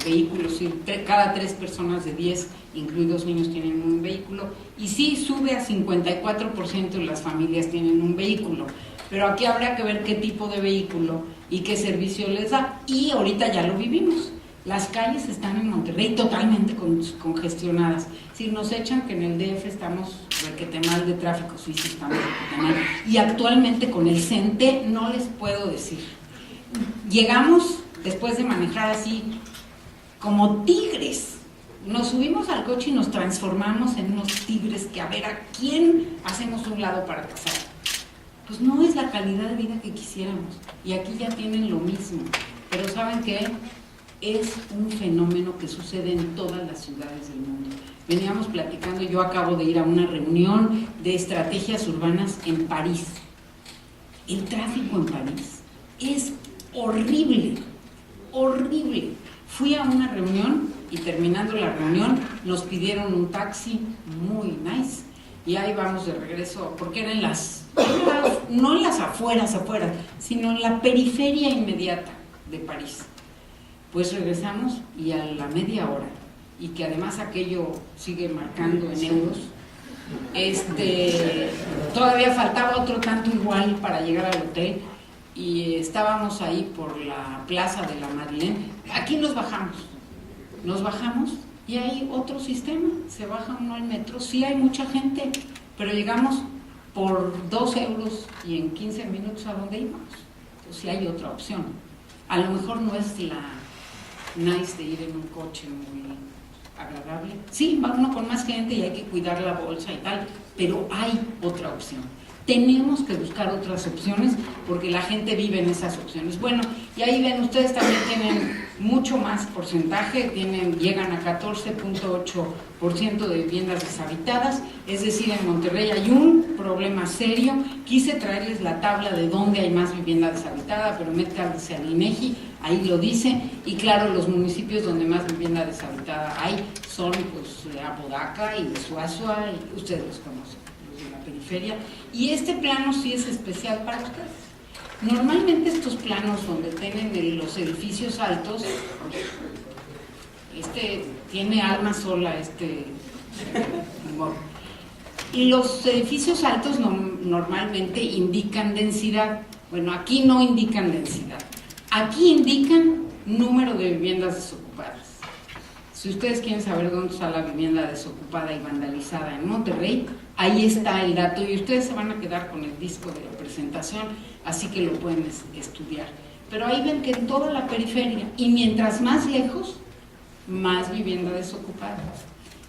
vehículos, sí, cada 3 personas de 10, incluidos niños, tienen un vehículo. Y sí sube a 54% de las familias tienen un vehículo. Pero aquí habrá que ver qué tipo de vehículo y qué servicio les da. Y ahorita ya lo vivimos. Las calles están en Monterrey totalmente congestionadas. Si nos echan que en el DF estamos requete mal de tráfico, sí estamos requete mal. Y actualmente con el CENTE no les puedo decir. Llegamos, después de manejar así, como tigres. Nos subimos al coche y nos transformamos en unos tigres que a ver a quién hacemos un lado para pasar. Pues no es la calidad de vida que quisiéramos. Y aquí ya tienen lo mismo. Pero ¿saben qué? Es un fenómeno que sucede en todas las ciudades del mundo. Veníamos platicando, yo acabo de ir a una reunión de estrategias urbanas en París. El tráfico en París es horrible, horrible. Fui a una reunión y terminando la reunión nos pidieron un taxi muy nice y ahí vamos de regreso, porque eran no en las afueras, sino en la periferia inmediata de París. Pues regresamos y a la media hora, y que además aquello sigue marcando en euros, todavía faltaba otro tanto igual para llegar al hotel, y estábamos ahí por la plaza de la Madeleine. Aquí nos bajamos y hay otro sistema, se baja uno al metro, sí hay mucha gente, pero llegamos por 2 euros y en 15 minutos a donde íbamos. Entonces sí hay otra opción. A lo mejor no es la nice de ir en un coche muy agradable, sí, va uno con más gente y hay que cuidar la bolsa y tal, pero hay otra opción. Tenemos que buscar otras opciones porque la gente vive en esas opciones. Bueno, y ahí ven, ustedes también tienen mucho más porcentaje, llegan a 14.8% de viviendas deshabitadas, es decir, en Monterrey hay un problema serio. Quise traerles la tabla de dónde hay más vivienda deshabitada, pero métanse al INEGI, ahí lo dice, y claro, los municipios donde más vivienda deshabitada hay son pues Apodaca y Suazua, y ustedes los conocen, los de la periferia, y este plano sí es especial para ustedes. Normalmente estos planos donde tienen los edificios altos, tiene alma sola y los edificios altos normalmente indican densidad. Bueno, aquí no indican densidad, aquí indican número de viviendas desocupadas. Si ustedes quieren saber dónde está la vivienda desocupada y vandalizada en Monterrey, ahí está el dato, y ustedes se van a quedar con el disco de la presentación, así que lo pueden estudiar. Pero ahí ven que en toda la periferia, y mientras más lejos, más vivienda desocupada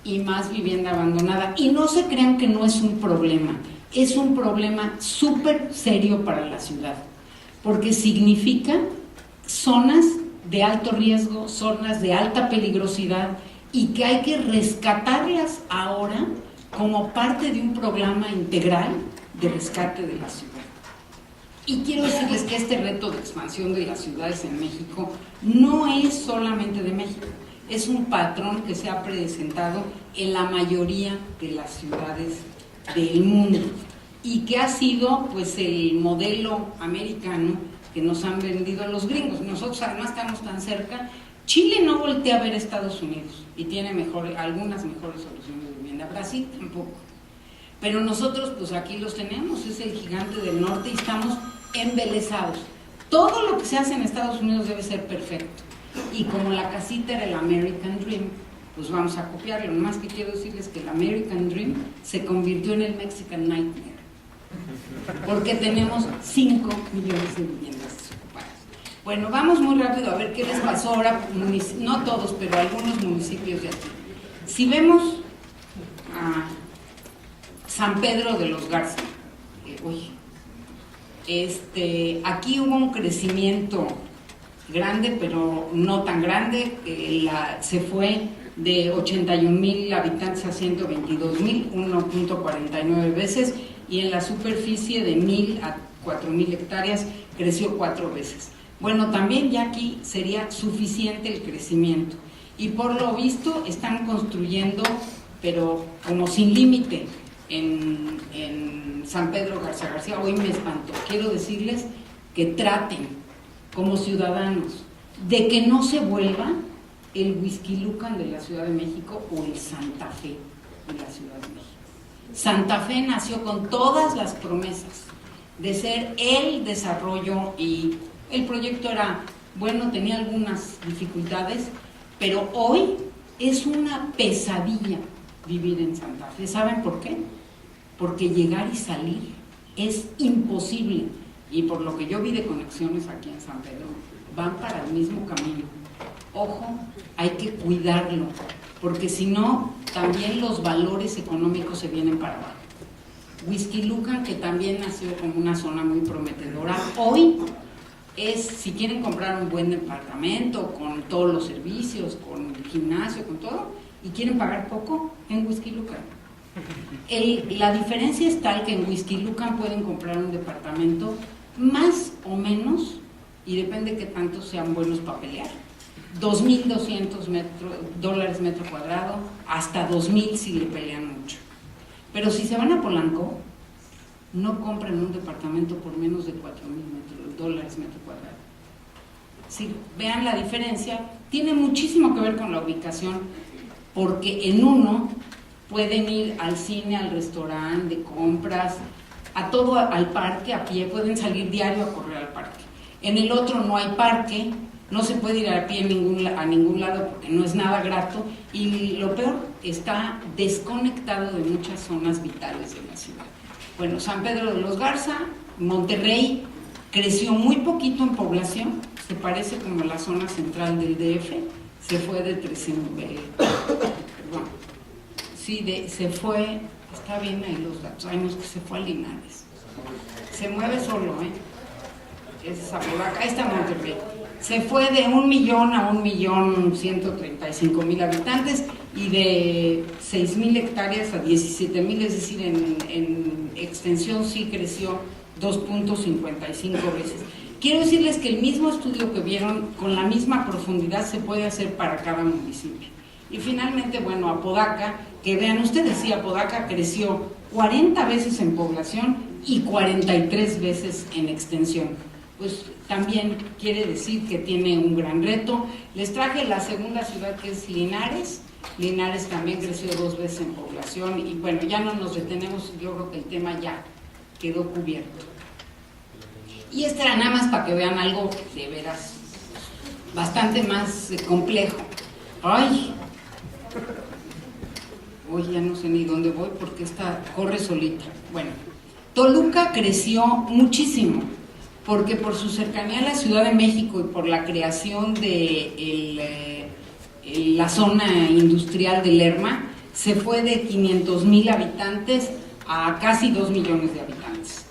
y más vivienda abandonada. Y no se crean que no es un problema, es un problema súper serio para la ciudad, porque significa zonas de alto riesgo, zonas de alta peligrosidad, y que hay que rescatarlas ahora como parte de un programa integral de rescate de la ciudad. Y quiero decirles que este reto de expansión de las ciudades en México no es solamente de México, es un patrón que se ha presentado en la mayoría de las ciudades del mundo y que ha sido pues el modelo americano que nos han vendido a los gringos. Nosotros además estamos tan cerca. Chile no voltea a ver a Estados Unidos y tiene algunas mejores soluciones de vivienda. Brasil tampoco. Pero nosotros pues aquí los tenemos, es el gigante del norte y estamos embelesados. Todo lo que se hace en Estados Unidos debe ser perfecto. Y como la casita era el American Dream, pues vamos a copiarlo. Nomás que quiero decirles que el American Dream se convirtió en el Mexican Nightmare. Porque tenemos 5 millones de viviendas desocupadas. Bueno, vamos muy rápido a ver qué les pasó ahora, no todos, pero algunos municipios de aquí. Si vemos a San Pedro de los Garza, aquí hubo un crecimiento grande, pero no tan grande, se fue de 81,000 habitantes a 122,000, 1.49 veces, y en la superficie de 1,000 a 4,000 hectáreas creció 4 veces. Bueno, también ya aquí sería suficiente el crecimiento, y por lo visto están construyendo, pero como sin límite, en San Pedro Garza García. Hoy me espantó. Quiero decirles que traten como ciudadanos de que no se vuelva el Whisky Lucan de la Ciudad de México o el Santa Fe de la Ciudad de México. Santa Fe nació con todas las promesas de ser el desarrollo, y el proyecto era bueno, tenía algunas dificultades, pero hoy es una pesadilla vivir en Santa Fe. ¿Saben por qué? Porque llegar y salir es imposible, y por lo que yo vi de conexiones aquí en San Pedro, van para el mismo camino. Ojo, hay que cuidarlo, porque si no, también los valores económicos se vienen para abajo. Whisky Lucan, que también nació como una zona muy prometedora, hoy si quieren comprar un buen departamento con todos los servicios, con el gimnasio, con todo, y quieren pagar poco, en Whisky Lucan. La diferencia es tal que en Whisky Lucan pueden comprar un departamento más o menos, y depende que tanto sean buenos para pelear, $2,200 metro cuadrado, hasta 2,000 si le pelean mucho. Pero si se van a Polanco, no compran un departamento por menos de $4,000 metro cuadrado. Si vean la diferencia, tiene muchísimo que ver con la ubicación, porque en uno pueden ir al cine, al restaurante, de compras, a todo, al parque a pie, pueden salir diario a correr al parque. En el otro no hay parque, no se puede ir a pie a ningún lado porque no es nada grato, y lo peor, está desconectado de muchas zonas vitales de la ciudad. Bueno, San Pedro de los Garza, Monterrey, creció muy poquito en población, se parece como la zona central del DF, se fue de 13,000, perdón, sí, se fue, está bien ahí los datos, hay unos que se fue a Linares, se mueve solo, es Apodaca, ahí está Monterrey, se fue de 1 millón a 1,135,000 habitantes y de 6,000 hectáreas a 17,000, es decir, en extensión sí creció 2.55 veces. Quiero decirles que el mismo estudio que vieron con la misma profundidad se puede hacer para cada municipio. Y finalmente, bueno, Apodaca, que vean ustedes, sí, Apodaca creció 40 veces en población y 43 veces en extensión. Pues también quiere decir que tiene un gran reto. Les traje la segunda ciudad, que es Linares. Linares también creció 2 veces en población y bueno, ya no nos detenemos, yo creo que el tema ya quedó cubierto. Y este era nada más para que vean algo de veras bastante más complejo. ¡Ay! Hoy ya no sé ni dónde voy porque esta corre solita. Bueno, Toluca creció muchísimo porque por su cercanía a la Ciudad de México y por la creación de la zona industrial de Lerma, se fue de 500,000 habitantes a casi 2 millones de habitantes.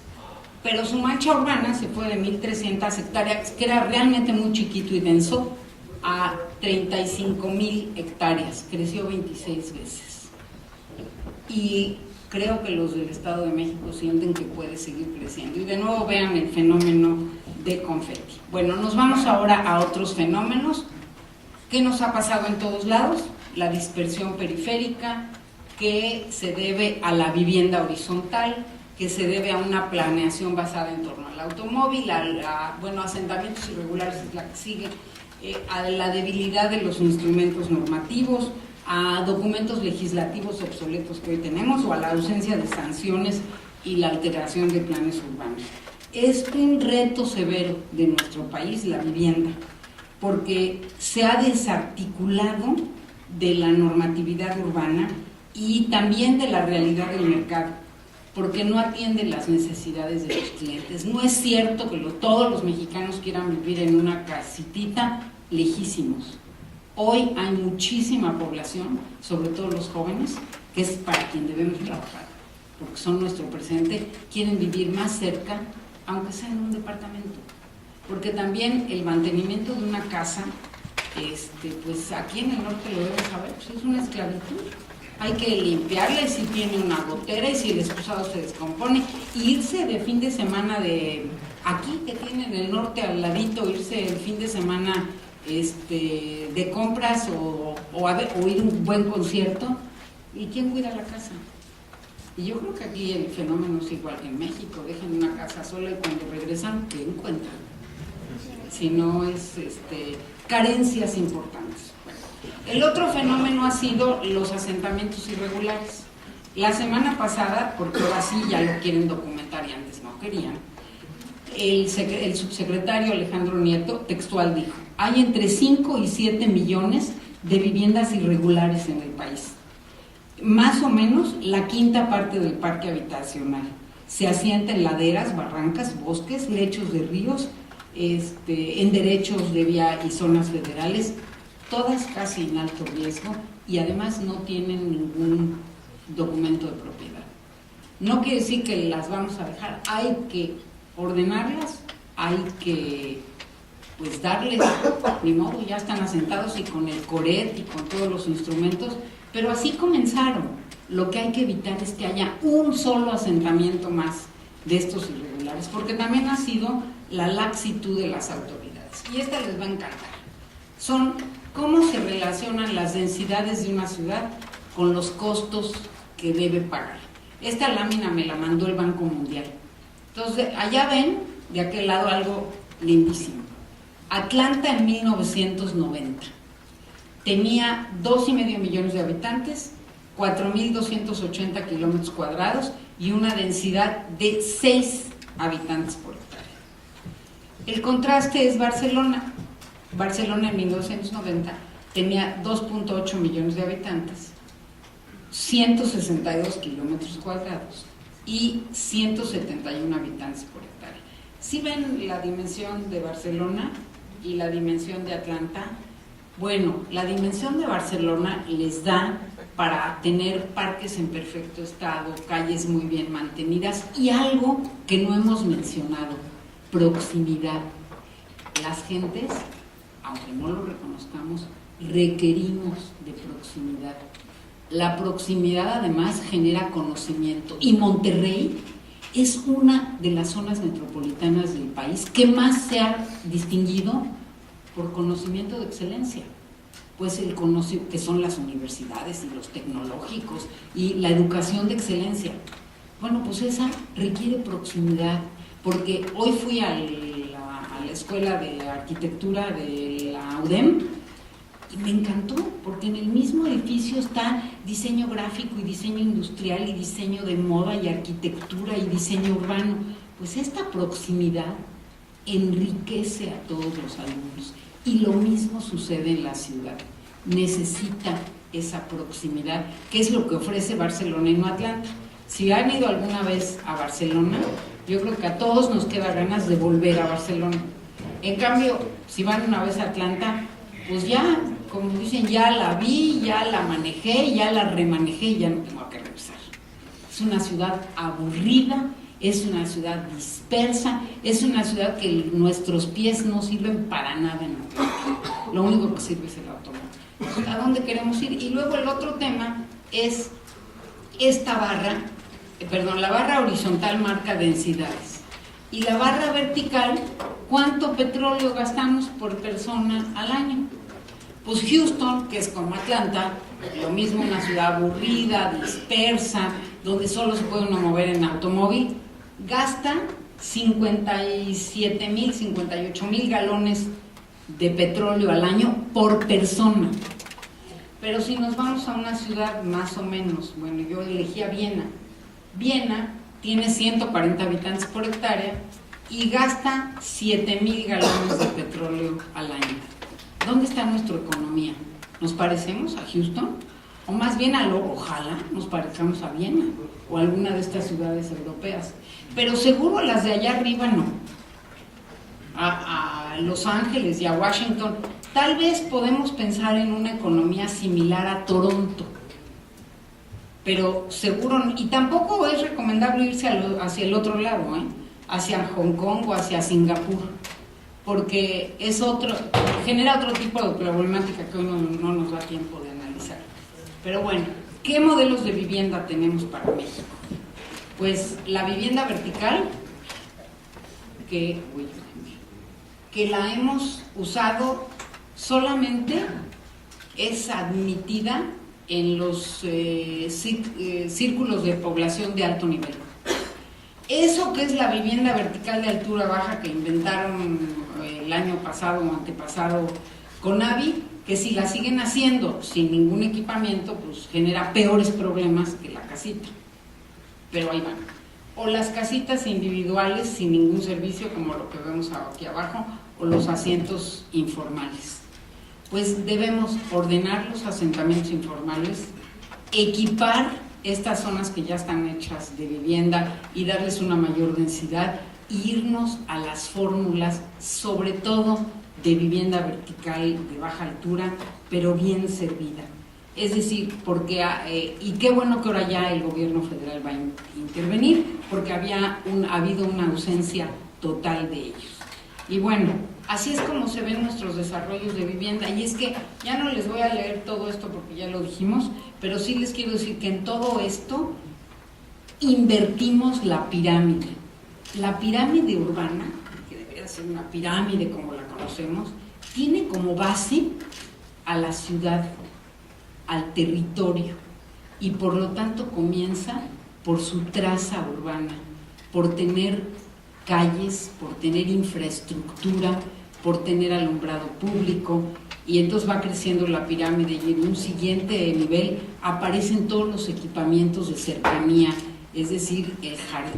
Pero su mancha urbana se fue de 1,300 hectáreas, que era realmente muy chiquito y denso, a 35,000 hectáreas, creció 26 veces. Y creo que los del Estado de México sienten que puede seguir creciendo. Y de nuevo vean el fenómeno de confeti. Bueno, nos vamos ahora a otros fenómenos. ¿Qué nos ha pasado en todos lados? La dispersión periférica, que se debe a la vivienda horizontal, que se debe a una planeación basada en torno al automóvil, bueno, asentamientos irregulares es la que sigue, a la debilidad de los instrumentos normativos, a documentos legislativos obsoletos que hoy tenemos o a la ausencia de sanciones y la alteración de planes urbanos. Es un reto severo de nuestro país la vivienda, porque se ha desarticulado de la normatividad urbana y también de la realidad del mercado, porque no atiende las necesidades de los clientes. No es cierto que todos los mexicanos quieran vivir en una casitita lejísimos. Hoy hay muchísima población, sobre todo los jóvenes, que es para quien debemos trabajar, porque son nuestro presente, quieren vivir más cerca, aunque sea en un departamento. Porque también el mantenimiento de una casa, pues aquí en el norte lo deben saber, pues es una esclavitud. Hay que limpiarle si tiene una gotera y si el excusado se descompone, y irse de fin de semana de aquí que tiene en el norte al ladito, irse el fin de semana de compras o ir a un buen concierto. ¿Y quién cuida la casa? Y yo creo que aquí el fenómeno es igual que en México, dejan una casa sola y cuando regresan, ¿qué encuentran? Si no es carencias importantes. Bueno, el otro fenómeno ha sido los asentamientos irregulares. La semana pasada, porque ahora sí ya lo quieren documentar y antes no querían, el subsecretario Alejandro Nieto textual dijo: hay entre 5 y 7 millones de viviendas irregulares en el país. Más o menos la quinta parte del parque habitacional. Se asienta en laderas, barrancas, bosques, lechos de ríos, en derechos de vía y zonas federales, todas casi en alto riesgo, y además no tienen ningún documento de propiedad. No quiere decir que las vamos a dejar, hay que ordenarlas, hay que pues darles, ni modo, ya están asentados y con el CORET y con todos los instrumentos, pero así comenzaron. Lo que hay que evitar es que haya un solo asentamiento más de estos irregulares, porque también ha sido la laxitud de las autoridades, y esta les va a encantar. Son cómo se relacionan las densidades de una ciudad con los costos que debe pagar. Esta lámina me la mandó el Banco Mundial. Entonces, allá ven, de aquel lado, algo lindísimo. Atlanta en 1990 tenía 2,5 millones de habitantes, 4.280 kilómetros cuadrados y una densidad de 6 habitantes por hectárea. El contraste es Barcelona. Barcelona en 1990 tenía 2,8 millones de habitantes, 162 kilómetros cuadrados y 171 habitantes por hectárea. ¿Sí ven la dimensión de Barcelona y la dimensión de Atlanta? Bueno, la dimensión de Barcelona les da para tener parques en perfecto estado, calles muy bien mantenidas y algo que no hemos mencionado, proximidad. Las gentes, aunque no lo reconozcamos, requerimos de proximidad. La proximidad además genera conocimiento y Monterrey es una de las zonas metropolitanas del país que más se ha distinguido por conocimiento de excelencia, pues el conocimiento que son las universidades y los tecnológicos y la educación de excelencia. Bueno, pues esa requiere proximidad, porque hoy fui a la escuela de arquitectura de la UDEM y me encantó, porque en el mismo edificio está diseño gráfico y diseño industrial y diseño de moda y arquitectura y diseño urbano. Pues esta proximidad enriquece a todos los alumnos y lo mismo sucede en la ciudad. Necesita esa proximidad, que es lo que ofrece Barcelona y no Atlanta. Si han ido alguna vez a Barcelona, yo creo que a todos nos queda ganas de volver a Barcelona. En cambio, si van una vez a Atlanta, pues ya, como dicen, ya la vi, ya la manejé, ya la remanejé y ya no tengo que regresar. Es una ciudad aburrida, es una ciudad dispersa, es una ciudad que nuestros pies no sirven para nada en Atlanta. Lo único que sirve es el automóvil. ¿A dónde queremos ir? Y luego el otro tema es esta barra, la barra horizontal marca densidades. Y la barra vertical, ¿cuánto petróleo gastamos por persona al año? Pues Houston, que es como Atlanta, lo mismo, una ciudad aburrida, dispersa, donde solo se puede uno mover en automóvil, gasta 57,000, 58,000 galones de petróleo al año por persona. Pero si nos vamos a una ciudad más o menos, bueno, yo elegí a Viena. Viena tiene 140 habitantes por hectárea y gasta 7,000 galones de petróleo al año. ¿Dónde está nuestra economía? ¿Nos parecemos a Houston? O más bien ojalá nos parezcamos a Viena o a alguna de estas ciudades europeas. Pero seguro las de allá arriba no. A Los Ángeles y a Washington, tal vez podemos pensar en una economía similar a Toronto, pero seguro no. Y tampoco es recomendable irse hacia el otro lado, hacia Hong Kong o hacia Singapur, porque genera otro tipo de problemática que hoy no nos da tiempo de analizar. Pero bueno, ¿qué modelos de vivienda tenemos para México? Pues la vivienda vertical, que la hemos usado solamente, es admitida en los círculos de población de alto nivel. Eso que es la vivienda vertical de altura baja que inventaron el año pasado o antepasado Conavi, que si la siguen haciendo sin ningún equipamiento, pues genera peores problemas que la casita. Pero ahí van. O las casitas individuales sin ningún servicio, como lo que vemos aquí abajo, o los asientos informales. Pues debemos ordenar los asentamientos informales, equipar estas zonas que ya están hechas de vivienda y darles una mayor densidad, e irnos a las fórmulas, sobre todo de vivienda vertical de baja altura, pero bien servida. Es decir, y qué bueno que ahora ya el gobierno federal va a intervenir, porque ha habido una ausencia total de ellos. Y bueno, así es como se ven nuestros desarrollos de vivienda. Y es que ya no les voy a leer todo esto porque ya lo dijimos, pero sí les quiero decir que en todo esto invertimos la pirámide. La pirámide urbana, que debería ser una pirámide como la conocemos, tiene como base a la ciudad, al territorio, y por lo tanto comienza por su traza urbana, por tener calles, por tener infraestructura, por tener alumbrado público, y entonces va creciendo la pirámide y en un siguiente nivel aparecen todos los equipamientos de cercanía, es decir,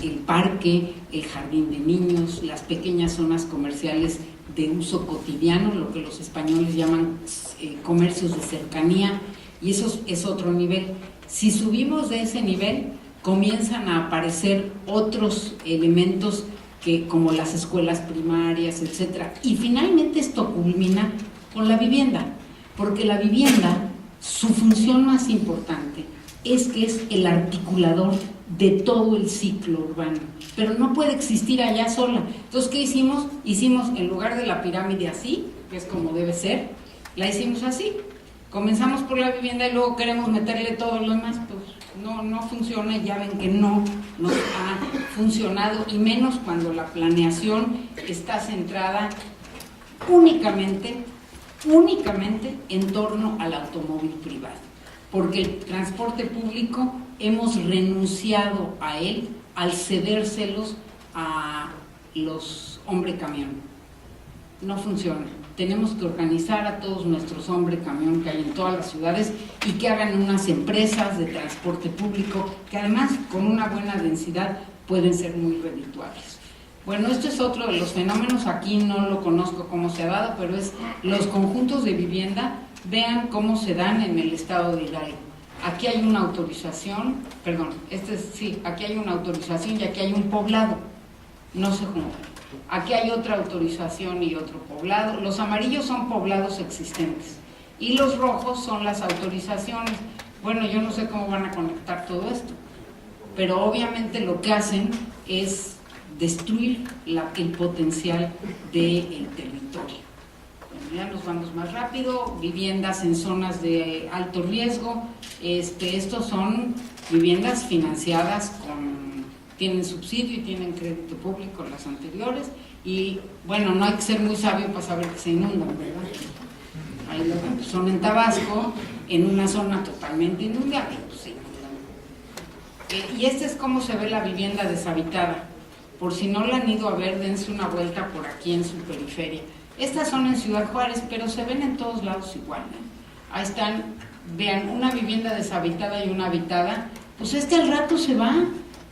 el parque, el jardín de niños, las pequeñas zonas comerciales de uso cotidiano, lo que los españoles llaman comercios de cercanía, y eso es otro nivel. Si subimos de ese nivel, comienzan a aparecer otros elementos como las escuelas primarias, etcétera. Y finalmente esto culmina con la vivienda, porque la vivienda, su función más importante es que es el articulador de todo el ciclo urbano, pero no puede existir allá sola. Entonces, ¿qué hicimos? Hicimos, en lugar de la pirámide así, que es como debe ser, la hicimos así. Comenzamos por la vivienda y luego queremos meterle todo lo demás, pues no funciona, y ya ven que no nos ha funcionado, y menos cuando la planeación está centrada únicamente en torno al automóvil privado, porque el transporte público hemos renunciado a él al cedérselos a los hombre camión. No funciona. Tenemos que organizar a todos nuestros hombre camión que hay en todas las ciudades y que hagan unas empresas de transporte público que además con una buena densidad pueden ser muy redituables. Bueno, esto es otro de los fenómenos, aquí no lo conozco cómo se ha dado, pero es los conjuntos de vivienda, vean cómo se dan en el estado de Hidalgo. Aquí hay una autorización, aquí hay una autorización y aquí hay un poblado, no se juntan. Aquí hay otra autorización y otro poblado. Los amarillos son poblados existentes y los rojos son las autorizaciones. Bueno, yo no sé cómo van a conectar todo esto, pero obviamente lo que hacen es destruir el potencial del territorio. Bueno, ya nos vamos más rápido. Viviendas en zonas de alto riesgo. Estos son viviendas financiadas tienen subsidio y tienen crédito público, las anteriores, y bueno, no hay que ser muy sabio para saber que se inundan, ¿verdad? Ahí son en Tabasco, en una zona totalmente inundable, pues sí. Y es cómo se ve la vivienda deshabitada. Por si no la han ido a ver, dense una vuelta por aquí en su periferia. Estas son en Ciudad Juárez, pero se ven en todos lados igual, ¿eh? Ahí están, vean, una vivienda deshabitada y una habitada, pues al rato se va,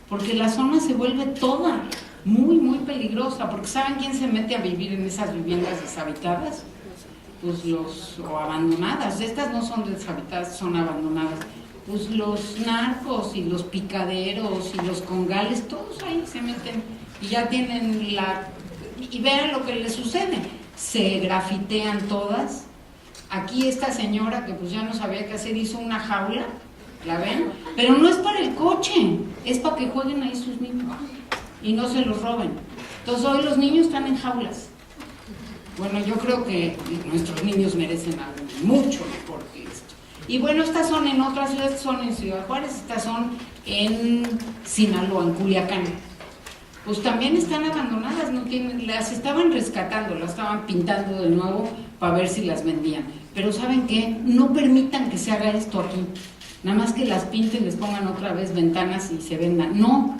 porque la zona se vuelve toda muy, muy peligrosa, porque ¿saben quién se mete a vivir en esas viviendas deshabitadas? Pues o abandonadas. Estas no son deshabitadas, son abandonadas. Pues los narcos y los picaderos y los congales, todos ahí se meten y ya tienen y vean lo que les sucede, se grafitean todas. Aquí esta señora que pues ya no sabía qué hacer, hizo una jaula, ¿la ven? Pero no es para el coche, es para que jueguen ahí sus niños y no se los roben. Entonces hoy los niños están en jaulas. Bueno, yo creo que nuestros niños merecen algo mucho mejor que esto. Y bueno, estas son en otras ciudades, estas son en Ciudad Juárez, estas son en Sinaloa, en Culiacán. Pues también están abandonadas, las estaban rescatando, las estaban pintando de nuevo para ver si las vendían. Pero ¿saben qué? No permitan que se haga esto aquí. Nada más que las pinten, les pongan otra vez ventanas y se vendan. No,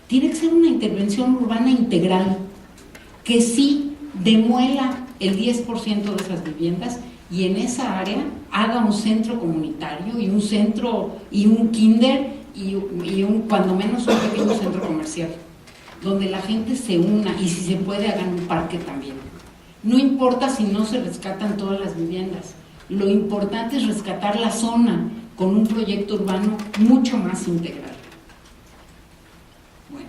tiene que ser una intervención urbana integral, que sí demuela el 10% de esas viviendas y en esa área haga un centro comunitario y un centro y un kinder y cuando menos un pequeño centro comercial, donde la gente se una y si se puede hagan un parque también. No importa si no se rescatan todas las viviendas, lo importante es rescatar la zona con un proyecto urbano mucho más integral. Bueno,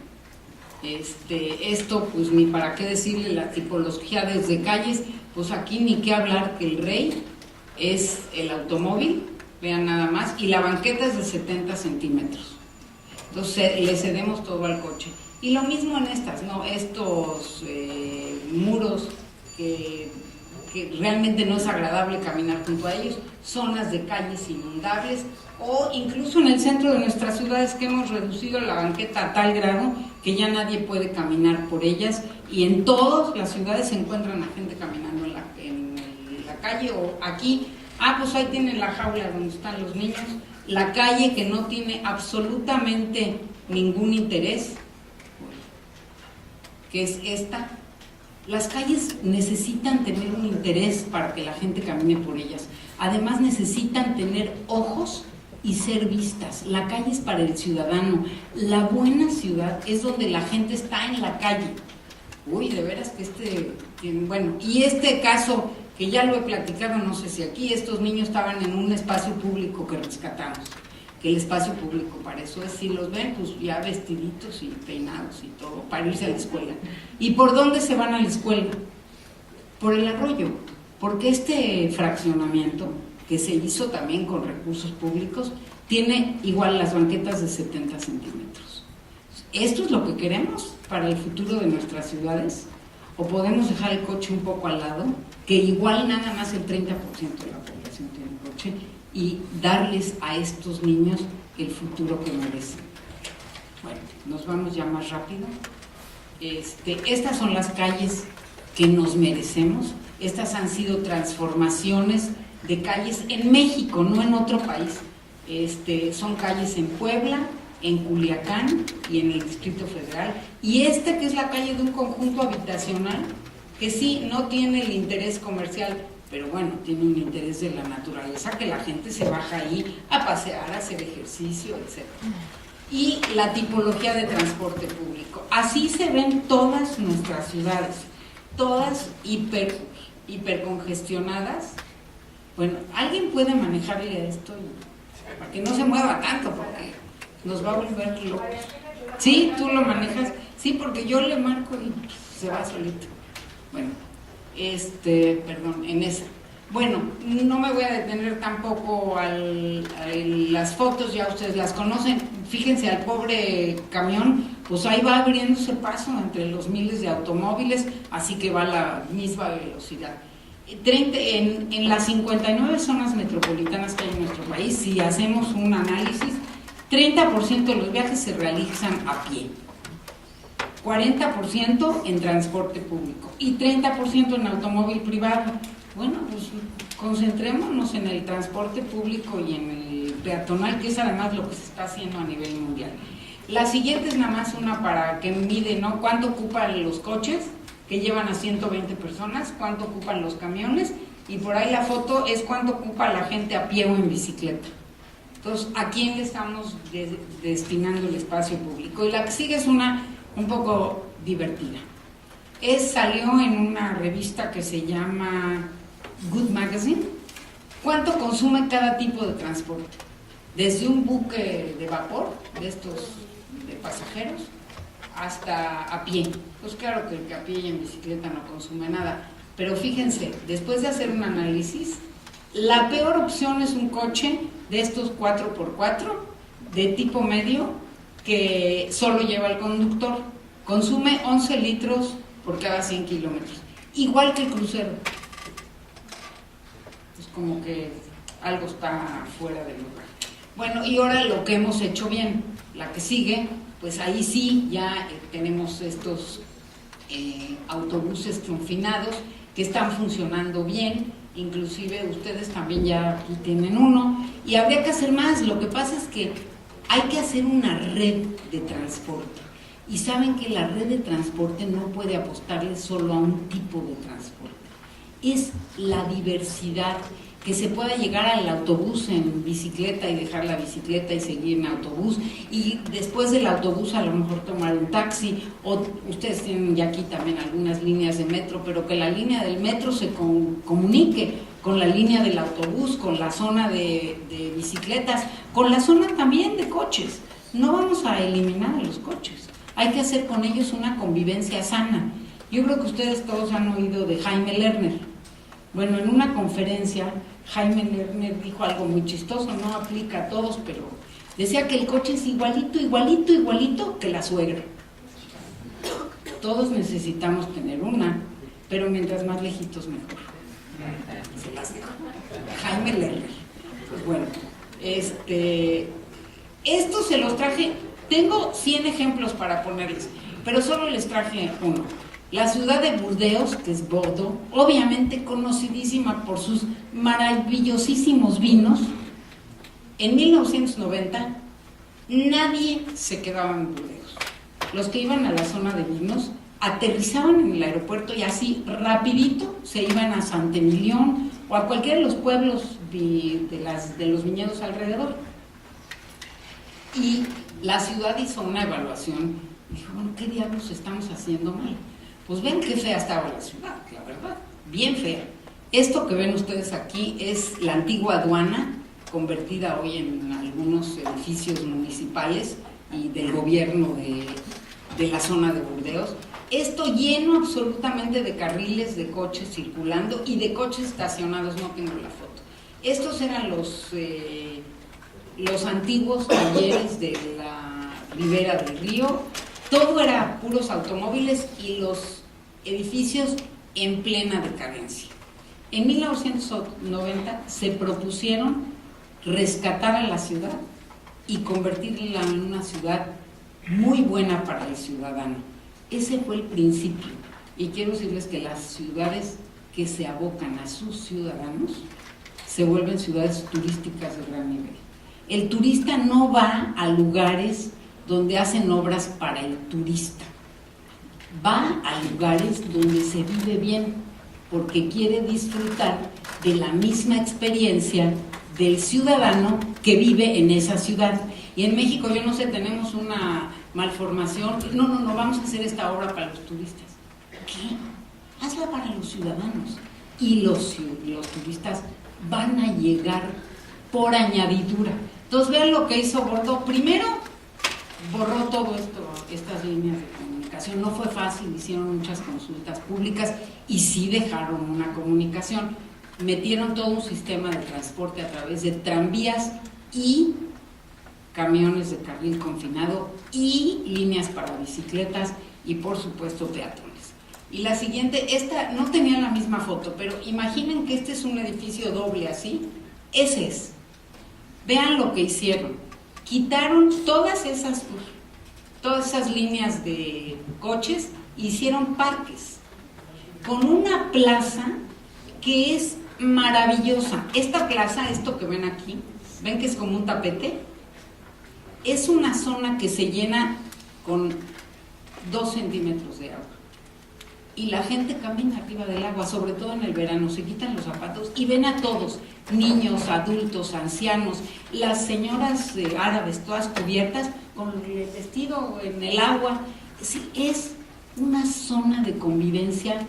esto pues ni para qué decirle la tipología desde calles, pues aquí ni qué hablar que el rey es el automóvil, vean nada más, y la banqueta es de 70 centímetros. Entonces le cedemos todo al coche. Y lo mismo en estas, ¿no? Estos muros que realmente no es agradable caminar junto a ellos, zonas de calles inundables, o incluso en el centro de nuestras ciudades que hemos reducido la banqueta a tal grado que ya nadie puede caminar por ellas, y en todas las ciudades se encuentran a gente caminando en la calle, o aquí, pues ahí tienen la jaula donde están los niños, la calle que no tiene absolutamente ningún interés, que es esta. Las calles necesitan tener un interés para que la gente camine por ellas. Además necesitan tener ojos y ser vistas. La calle es para el ciudadano. La buena ciudad es donde la gente está en la calle. Uy, de veras que bueno, y este caso, que ya lo he platicado, no sé si aquí, estos niños estaban en un espacio público que rescatamos, que el espacio público para eso es, si los ven, pues ya vestiditos y peinados y todo, para irse a la escuela. ¿Y por dónde se van a la escuela? Por el arroyo, porque este fraccionamiento, que se hizo también con recursos públicos, tiene igual las banquetas de 70 centímetros. ¿Esto es lo que queremos para el futuro de nuestras ciudades? ¿O podemos dejar el coche un poco al lado, que igual nada más el 30% de la población tiene coche, y darles a estos niños el futuro que merecen? Bueno, nos vamos ya más rápido. Estas son las calles que nos merecemos. Estas han sido transformaciones de calles en México, no en otro país. Son calles en Puebla, en Culiacán y en el Distrito Federal. Y que es la calle de un conjunto habitacional que sí, no tiene el interés comercial, pero bueno, tiene un interés de la naturaleza, que la gente se baja ahí a pasear, a hacer ejercicio, etc. Y la tipología de transporte público. Así se ven todas nuestras ciudades, todas hipercongestionadas. Bueno, ¿alguien puede manejarle a esto para que no se mueva tanto? Porque nos va a volver locos. ¿Sí? ¿Tú lo manejas? Sí, porque yo le marco y se va solito. Bueno, perdón, en esa. Bueno, no me voy a detener tampoco a las fotos, ya ustedes las conocen. Fíjense al pobre camión, pues ahí va abriéndose paso entre los miles de automóviles, así que va a la misma velocidad. En las 59 zonas metropolitanas que hay en nuestro país, si hacemos un análisis, 30% de los viajes se realizan a pie, 40% en transporte público y 30% en automóvil privado. Bueno, pues concentrémonos en el transporte público y en el peatonal, que es además lo que se está haciendo a nivel mundial. La siguiente es nada más una para que mide, ¿no?, cuánto ocupan los coches, que llevan a 120 personas, cuánto ocupan los camiones, y por ahí la foto es cuánto ocupa la gente a pie o en bicicleta. Entonces, ¿a quién le estamos destinando el espacio público? Y la que sigue es una un poco divertida. Salió en una revista que se llama Good Magazine. ¿Cuánto consume cada tipo de transporte? Desde un buque de vapor, de estos de pasajeros, hasta a pie. Pues claro que el que a pie y en bicicleta no consume nada, pero fíjense, después de hacer un análisis, la peor opción es un coche de estos 4x4 de tipo medio que solo lleva el conductor. Consume 11 litros por cada 100 kilómetros, igual que el crucero. Es como que algo está fuera de lugar. Bueno, y ahora lo que hemos hecho bien, la que sigue, pues ahí sí ya tenemos estos autobuses confinados que están funcionando bien, inclusive ustedes también ya aquí tienen uno, y habría que hacer más. Lo que pasa es que hay que hacer una red de transporte, y saben que la red de transporte no puede apostarle solo a un tipo de transporte, es la diversidad, que se pueda llegar al autobús en bicicleta y dejar la bicicleta y seguir en autobús, y después del autobús a lo mejor tomar un taxi, o ustedes tienen ya aquí también algunas líneas de metro, pero que la línea del metro se comunique con la línea del autobús, con la zona de bicicletas, con la zona también de coches. No vamos a eliminar a los coches, hay que hacer con ellos una convivencia sana. Yo creo que ustedes todos han oído de Jaime Lerner. Bueno, en una conferencia Jaime Lerner dijo algo muy chistoso, no aplica a todos, pero decía que el coche es igualito que la suegra. Todos necesitamos tener una, pero mientras más lejitos mejor. Se las dejo. Jaime Lerner. Pues bueno, estos se los traje, tengo 100 ejemplos para ponerles, pero solo les traje uno. La ciudad de Burdeos, que es Bordeaux, obviamente conocidísima por sus maravillosísimos vinos, en 1990 nadie se quedaba en Burdeos. Los que iban a la zona de vinos aterrizaban en el aeropuerto y así rapidito se iban a Saint-Emilion o a cualquiera de los pueblos de los viñedos alrededor. Y la ciudad hizo una evaluación y dijo, bueno, ¿qué diablos estamos haciendo mal? Pues ven qué fea estaba la ciudad, la verdad, bien fea. Esto que ven ustedes aquí es la antigua aduana, convertida hoy en algunos edificios municipales y del gobierno de la zona de Burdeos. Esto lleno absolutamente de carriles de coches circulando y de coches estacionados, no tengo la foto. Estos eran los antiguos talleres de la ribera del río. Todo era puros automóviles y los edificios en plena decadencia. En 1990 se propusieron rescatar a la ciudad y convertirla en una ciudad muy buena para el ciudadano. Ese fue el principio. Y quiero decirles que las ciudades que se abocan a sus ciudadanos se vuelven ciudades turísticas de gran nivel. El turista no va a lugares donde hacen obras para el turista. Va a lugares donde se vive bien, porque quiere disfrutar de la misma experiencia del ciudadano que vive en esa ciudad. Y en México, yo no sé, tenemos una malformación. No, vamos a hacer esta obra para los turistas. ¿Qué? Hazla para los ciudadanos. Y los turistas van a llegar por añadidura. Entonces, vean lo que hizo Bordeaux. Primero, borró todo esto, estas líneas de comunicación. No fue fácil, hicieron muchas consultas públicas y sí dejaron una comunicación. Metieron todo un sistema de transporte a través de tranvías y camiones de carril confinado y líneas para bicicletas y por supuesto peatones. Y la siguiente, esta no tenía la misma foto, pero imaginen que este es un edificio doble así. Ese es. Vean lo que hicieron. Quitaron todas esas líneas de coches e hicieron parques con una plaza que es maravillosa. Esta plaza, esto que ven aquí, ven que es como un tapete, es una zona que se llena con 2 centímetros de agua y la gente camina arriba del agua, sobre todo en el verano, se quitan los zapatos y ven a todos, niños, adultos, ancianos, las señoras árabes todas cubiertas con el vestido en el agua. Sí, es una zona de convivencia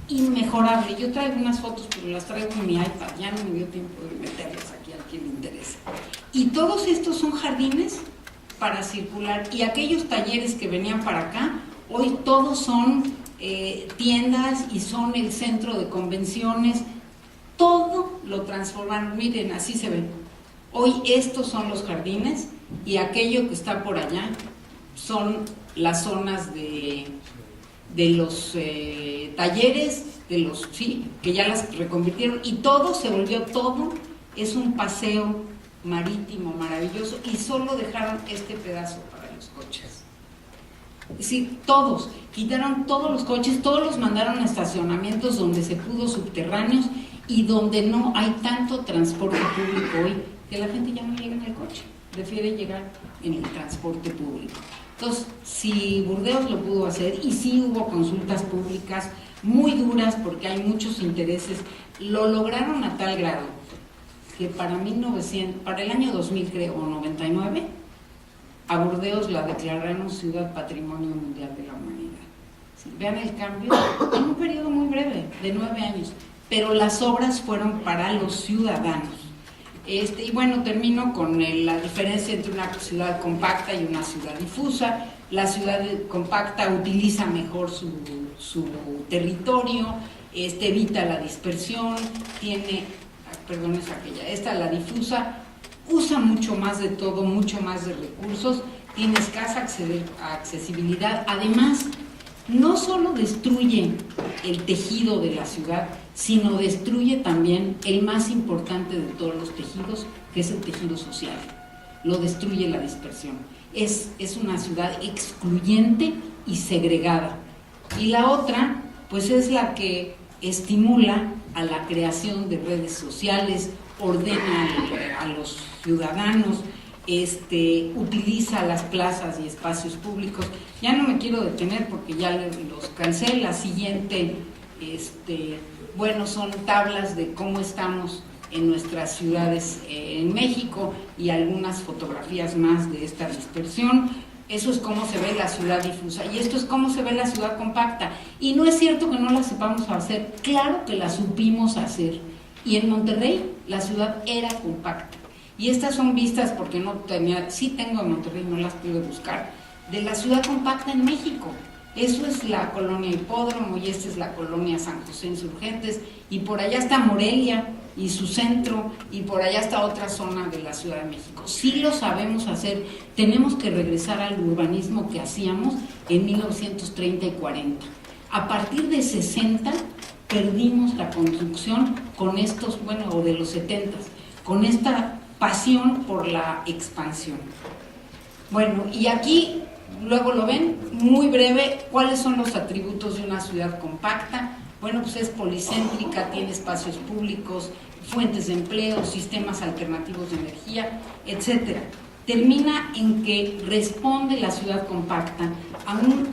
inmejorable. Yo traigo unas fotos, pero las traigo en mi iPad, ya no me dio tiempo de meterlas aquí a quien le interese. Y todos estos son jardines para circular, y aquellos talleres que venían para acá, hoy todos son tiendas y son el centro de convenciones. Todo lo transformaron, miren, así se ven. Hoy estos son los jardines y aquello que está por allá son las zonas de los talleres, que ya las reconvirtieron, y todo se volvió, todo es un paseo marítimo maravilloso, y solo dejaron este pedazo para los coches. Es decir, todos, quitaron todos los coches, todos los mandaron a estacionamientos donde se pudo, subterráneos, y donde no hay tanto transporte público hoy, que la gente ya no llega en el coche, prefiere llegar en el transporte público. Entonces, si Burdeos lo pudo hacer, y sí hubo consultas públicas muy duras porque hay muchos intereses, lo lograron a tal grado que para el año 2000, creo, o 99, a Burdeos la declararon Ciudad Patrimonio Mundial de la Humanidad. ¿Sí? Vean el cambio en un periodo muy breve, de 9 años, pero las obras fueron para los ciudadanos. Y bueno, termino con la diferencia entre una ciudad compacta y una ciudad difusa. La ciudad compacta utiliza mejor su territorio, evita la dispersión, la difusa usa mucho más de todo, mucho más de recursos, tiene escasa accesibilidad. Además, no solo destruye el tejido de la ciudad, sino destruye también el más importante de todos los tejidos, que es el tejido social. Lo destruye la dispersión. Es una ciudad excluyente y segregada. Y la otra, pues es la que estimula a la creación de redes sociales, ordena a los ciudadanos, utiliza las plazas y espacios públicos. Ya no me quiero detener porque ya los cansé. La siguiente, son tablas de cómo estamos en nuestras ciudades en México y algunas fotografías más de esta dispersión. Eso es cómo se ve la ciudad difusa y esto es cómo se ve la ciudad compacta. Y no es cierto que no la sepamos hacer, claro que la supimos hacer. Y en Monterrey la ciudad era compacta. Y estas son vistas, porque no tenía, sí tengo en Monterrey, no las pude buscar, de la ciudad compacta en México. Eso es la colonia Hipódromo y esta es la colonia San José Insurgentes y por allá está Morelia y su centro y por allá está otra zona de la Ciudad de México. Sí lo sabemos hacer, tenemos que regresar al urbanismo que hacíamos en 1930 y 40. A partir de 60 perdimos la construcción con estos, o de los 70, con esta pasión por la expansión. Bueno, y aquí luego lo ven, muy breve, ¿cuáles son los atributos de una ciudad compacta? Bueno, pues es policéntrica, tiene espacios públicos, fuentes de empleo, sistemas alternativos de energía, etcétera. Termina en que responde la ciudad compacta a un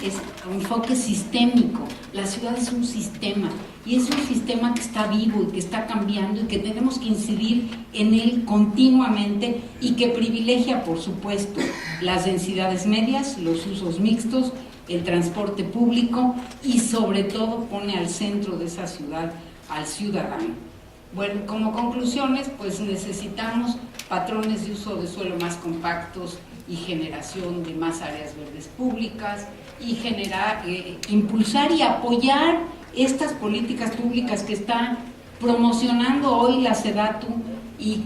enfoque sistémico. La ciudad es un sistema y es un sistema que está vivo y que está cambiando y que tenemos que incidir en él continuamente y que privilegia, por supuesto, las densidades medias, los usos mixtos, el transporte público y sobre todo pone al centro de esa ciudad al ciudadano. Bueno, como conclusiones, pues necesitamos patrones de uso de suelo más compactos y generación de más áreas verdes públicas y impulsar y apoyar estas políticas públicas que está promocionando hoy la SEDATU y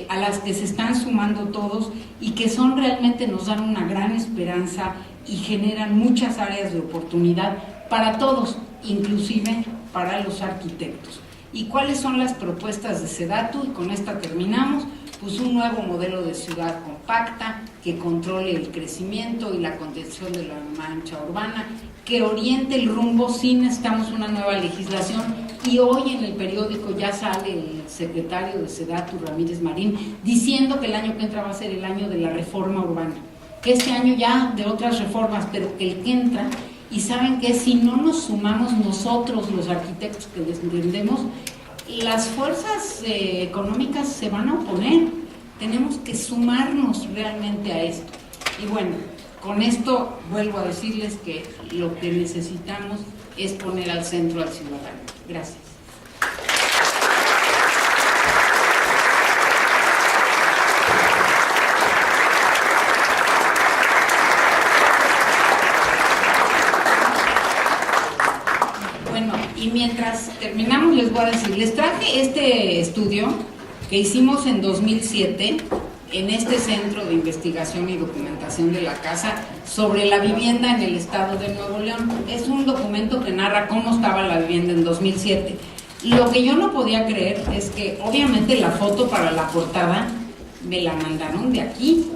a las que se están sumando todos y que realmente nos dan una gran esperanza y generan muchas áreas de oportunidad para todos, inclusive para los arquitectos. ¿Y cuáles son las propuestas de SEDATU? Y con esta terminamos. Pues un nuevo modelo de ciudad compacta que controle el crecimiento y la contención de la mancha urbana, que oriente el rumbo. Sí necesitamos una nueva legislación y hoy en el periódico ya sale el secretario de SEDATU, Ramírez Marín, diciendo que el año que entra va a ser el año de la reforma urbana, que este año ya de otras reformas, pero el que entra. Y saben que si no nos sumamos nosotros, los arquitectos que les entendemos, las fuerzas económicas se van a oponer. Tenemos que sumarnos realmente a esto. Y bueno, con esto vuelvo a decirles que lo que necesitamos es poner al centro al ciudadano. Gracias. Y mientras terminamos les voy a decir, les traje este estudio que hicimos en 2007 en este Centro de Investigación y Documentación de la Casa sobre la vivienda en el estado de Nuevo León. Es un documento que narra cómo estaba la vivienda en 2007. Lo que yo no podía creer es que obviamente la foto para la portada me la mandaron de aquí.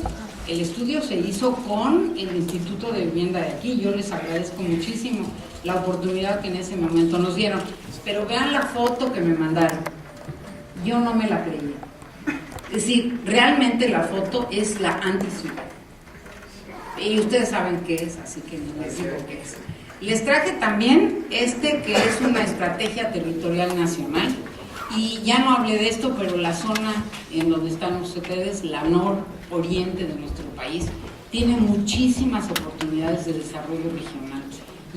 El estudio se hizo con el Instituto de Vivienda de aquí. Yo les agradezco muchísimo la oportunidad que en ese momento nos dieron. Pero vean la foto que me mandaron. Yo no me la creía. Es decir, realmente la foto es la anti-ciudad. Y ustedes saben qué es, así que no les digo qué es. Les traje también que es una estrategia territorial nacional. Y ya no hablé de esto, pero la zona en donde están ustedes, la nororiente de nuestro país, tiene muchísimas oportunidades de desarrollo regional.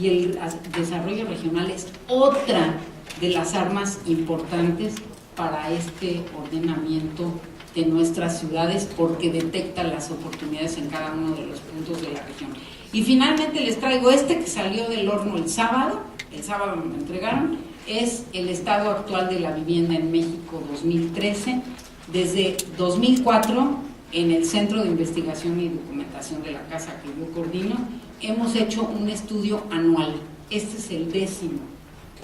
Y el desarrollo regional es otra de las armas importantes para este ordenamiento de nuestras ciudades porque detecta las oportunidades en cada uno de los puntos de la región. Y finalmente les traigo que salió del horno el sábado me entregaron, es el estado actual de la vivienda en México 2013. Desde 2004, en el Centro de Investigación y Documentación de la Casa que yo coordino, hemos hecho un estudio anual. Este es el 10º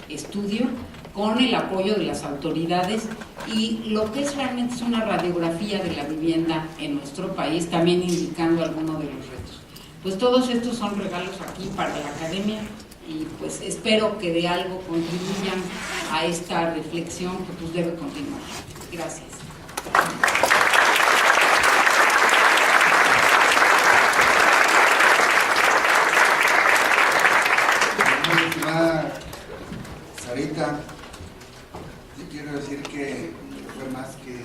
estudio con el apoyo de las autoridades y lo que realmente es una radiografía de la vivienda en nuestro país, también indicando algunos de los retos. Pues todos estos son regalos aquí para la academia y pues espero que de algo contribuyan a esta reflexión que pues debe continuar. Gracias. quiero decir que fue más que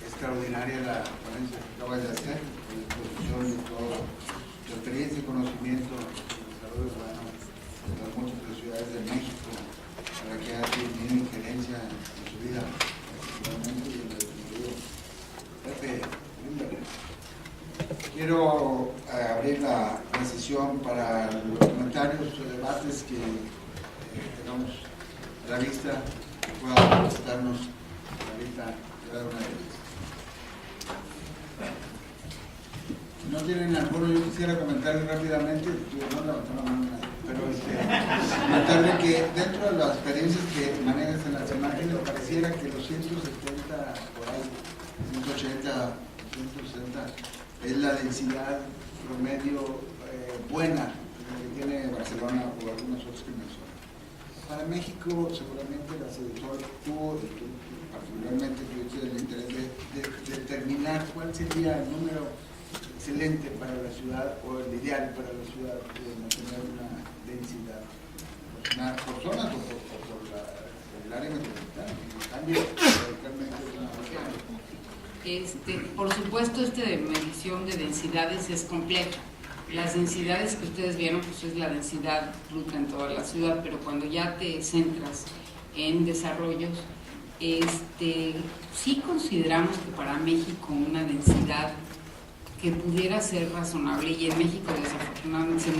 extraordinaria la ponencia que acabas de hacer, con la exposición y todo, tu experiencia y conocimiento en el desarrollo urbano de las múltiples ciudades de México, para que haya tenido injerencia en su vida, particularmente y en el desarrollo. Pepe, quiero abrir la sesión para los comentarios o debates que tengamos a la vista, que puedan contestarnos ahorita cada una de ellas. Si no tienen alguno, yo quisiera comentarles rápidamente, no levantar la mano, pero comentarle que dentro de las experiencias que manejas en las imágenes, pareciera que los 170 por ahí, 180, 160 es la densidad promedio buena que tiene Barcelona o algunos otros que mencionan. Para México, seguramente la CEDESOL tuvo, particularmente tuviste el interés de determinar cuál sería el número excelente para la ciudad o el ideal para la ciudad de mantener una densidad por zonas o por el área metropolitana. Cambia radicalmente una Por supuesto, de medición de densidades es compleja. Las densidades que ustedes vieron, pues es la densidad bruta en toda la ciudad, pero cuando ya te centras en desarrollos, sí consideramos que para México una densidad que pudiera ser razonable, y en México desafortunadamente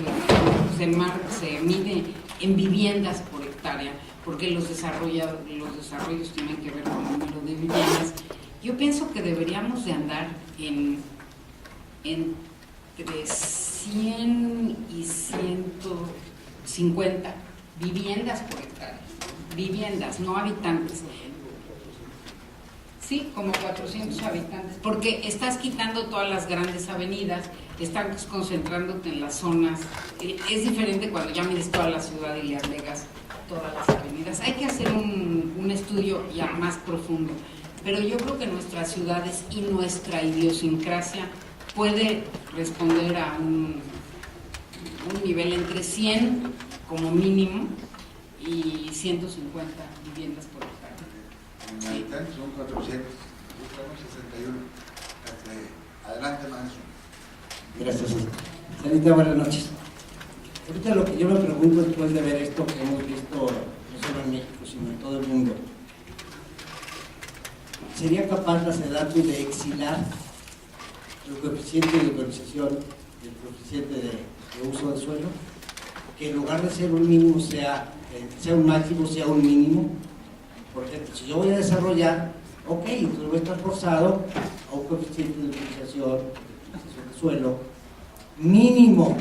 se mide en viviendas por hectárea, porque los desarrollos tienen que ver con el número de viviendas. Yo pienso que deberíamos de andar entre 100 y 150 viviendas por hectárea. Viviendas, no habitantes. Sí, como 400 habitantes, porque estás quitando todas las grandes avenidas, estás concentrándote en las zonas. Es diferente cuando ya mides toda la ciudad y le agregas todas las avenidas. Hay que hacer un estudio ya más profundo, pero yo creo que nuestras ciudades y nuestra idiosincrasia puede responder a un nivel entre 100 como mínimo y 150 viviendas por hectárea. En habitantes son 400, buscamos 61. Adelante, maestro. Gracias. Señorita, buenas noches. Ahorita lo que yo me pregunto después de ver esto que hemos visto no solo en México, sino en todo el mundo, ¿sería capaz la SEDATU de exilar el coeficiente de urbanización, el coeficiente de uso del suelo? Que en lugar de ser un mínimo sea un máximo, sea un mínimo. Porque si yo voy a desarrollar, ok, entonces voy a estar forzado a un coeficiente de utilización de suelo mínimo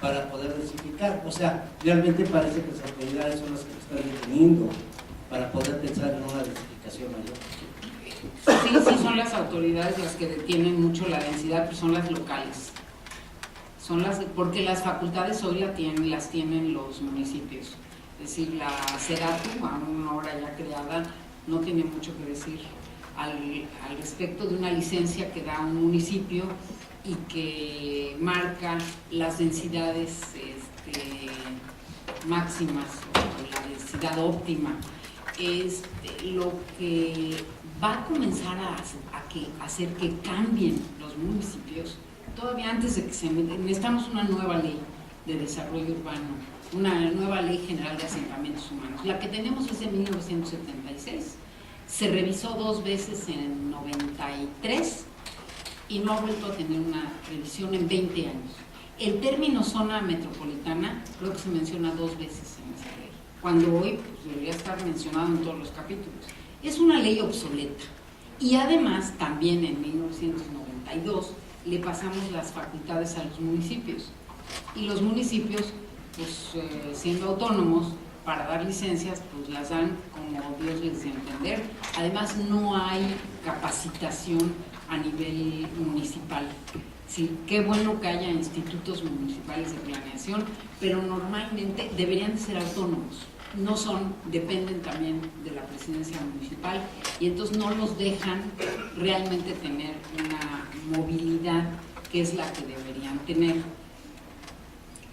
para poder densificar. O sea, realmente parece que las autoridades son las que están deteniendo para poder pensar en una densificación mayor. Sí, son las autoridades las que detienen mucho la densidad, pero son las locales. Porque las facultades hoy las tienen los municipios. Es decir, la SEDATU, a una hora ya creada, no tiene mucho que decir al respecto de una licencia que da un municipio y que marca las densidades máximas o la densidad óptima. Lo que va a comenzar a hacer que cambien los municipios, todavía antes de que necesitamos una nueva ley de desarrollo urbano, una nueva ley general de asentamientos humanos. La que tenemos es de 1976, se revisó 2 veces en 93 y no ha vuelto a tener una revisión en 20 años. El término zona metropolitana creo que se menciona 2 veces en esa ley, cuando hoy pues, debería estar mencionado en todos los capítulos. Es una ley obsoleta y además también en 1992 le pasamos las facultades a los municipios y los municipios pues siendo autónomos para dar licencias, pues las dan como Dios les dé a entender. Además no hay capacitación a nivel municipal. Sí, qué bueno que haya institutos municipales de planeación, pero normalmente deberían de ser autónomos. No son, dependen también de la presidencia municipal y entonces no los dejan realmente tener una movilidad que es la que deberían tener.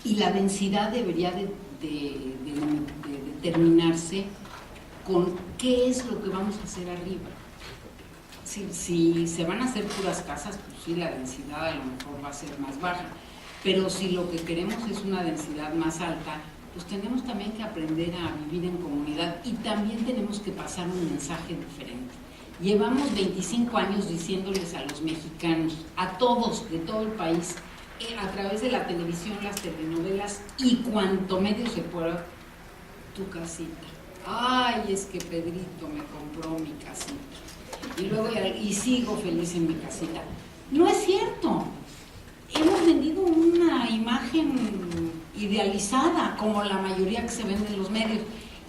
Y la densidad debería de determinarse con qué es lo que vamos a hacer arriba. Si se van a hacer puras casas, pues sí, la densidad a lo mejor va a ser más baja, pero si lo que queremos es una densidad más alta, pues tenemos también que aprender a vivir en comunidad y también tenemos que pasar un mensaje diferente. Llevamos 25 años diciéndoles a los mexicanos, a todos, de todo el país, a través de la televisión, las telenovelas y cuanto medio se pueda, tu casita. Ay, es que Pedrito me compró mi casita. Y luego y sigo feliz en mi casita. No es cierto. Hemos vendido una imagen idealizada, como la mayoría que se vende en los medios.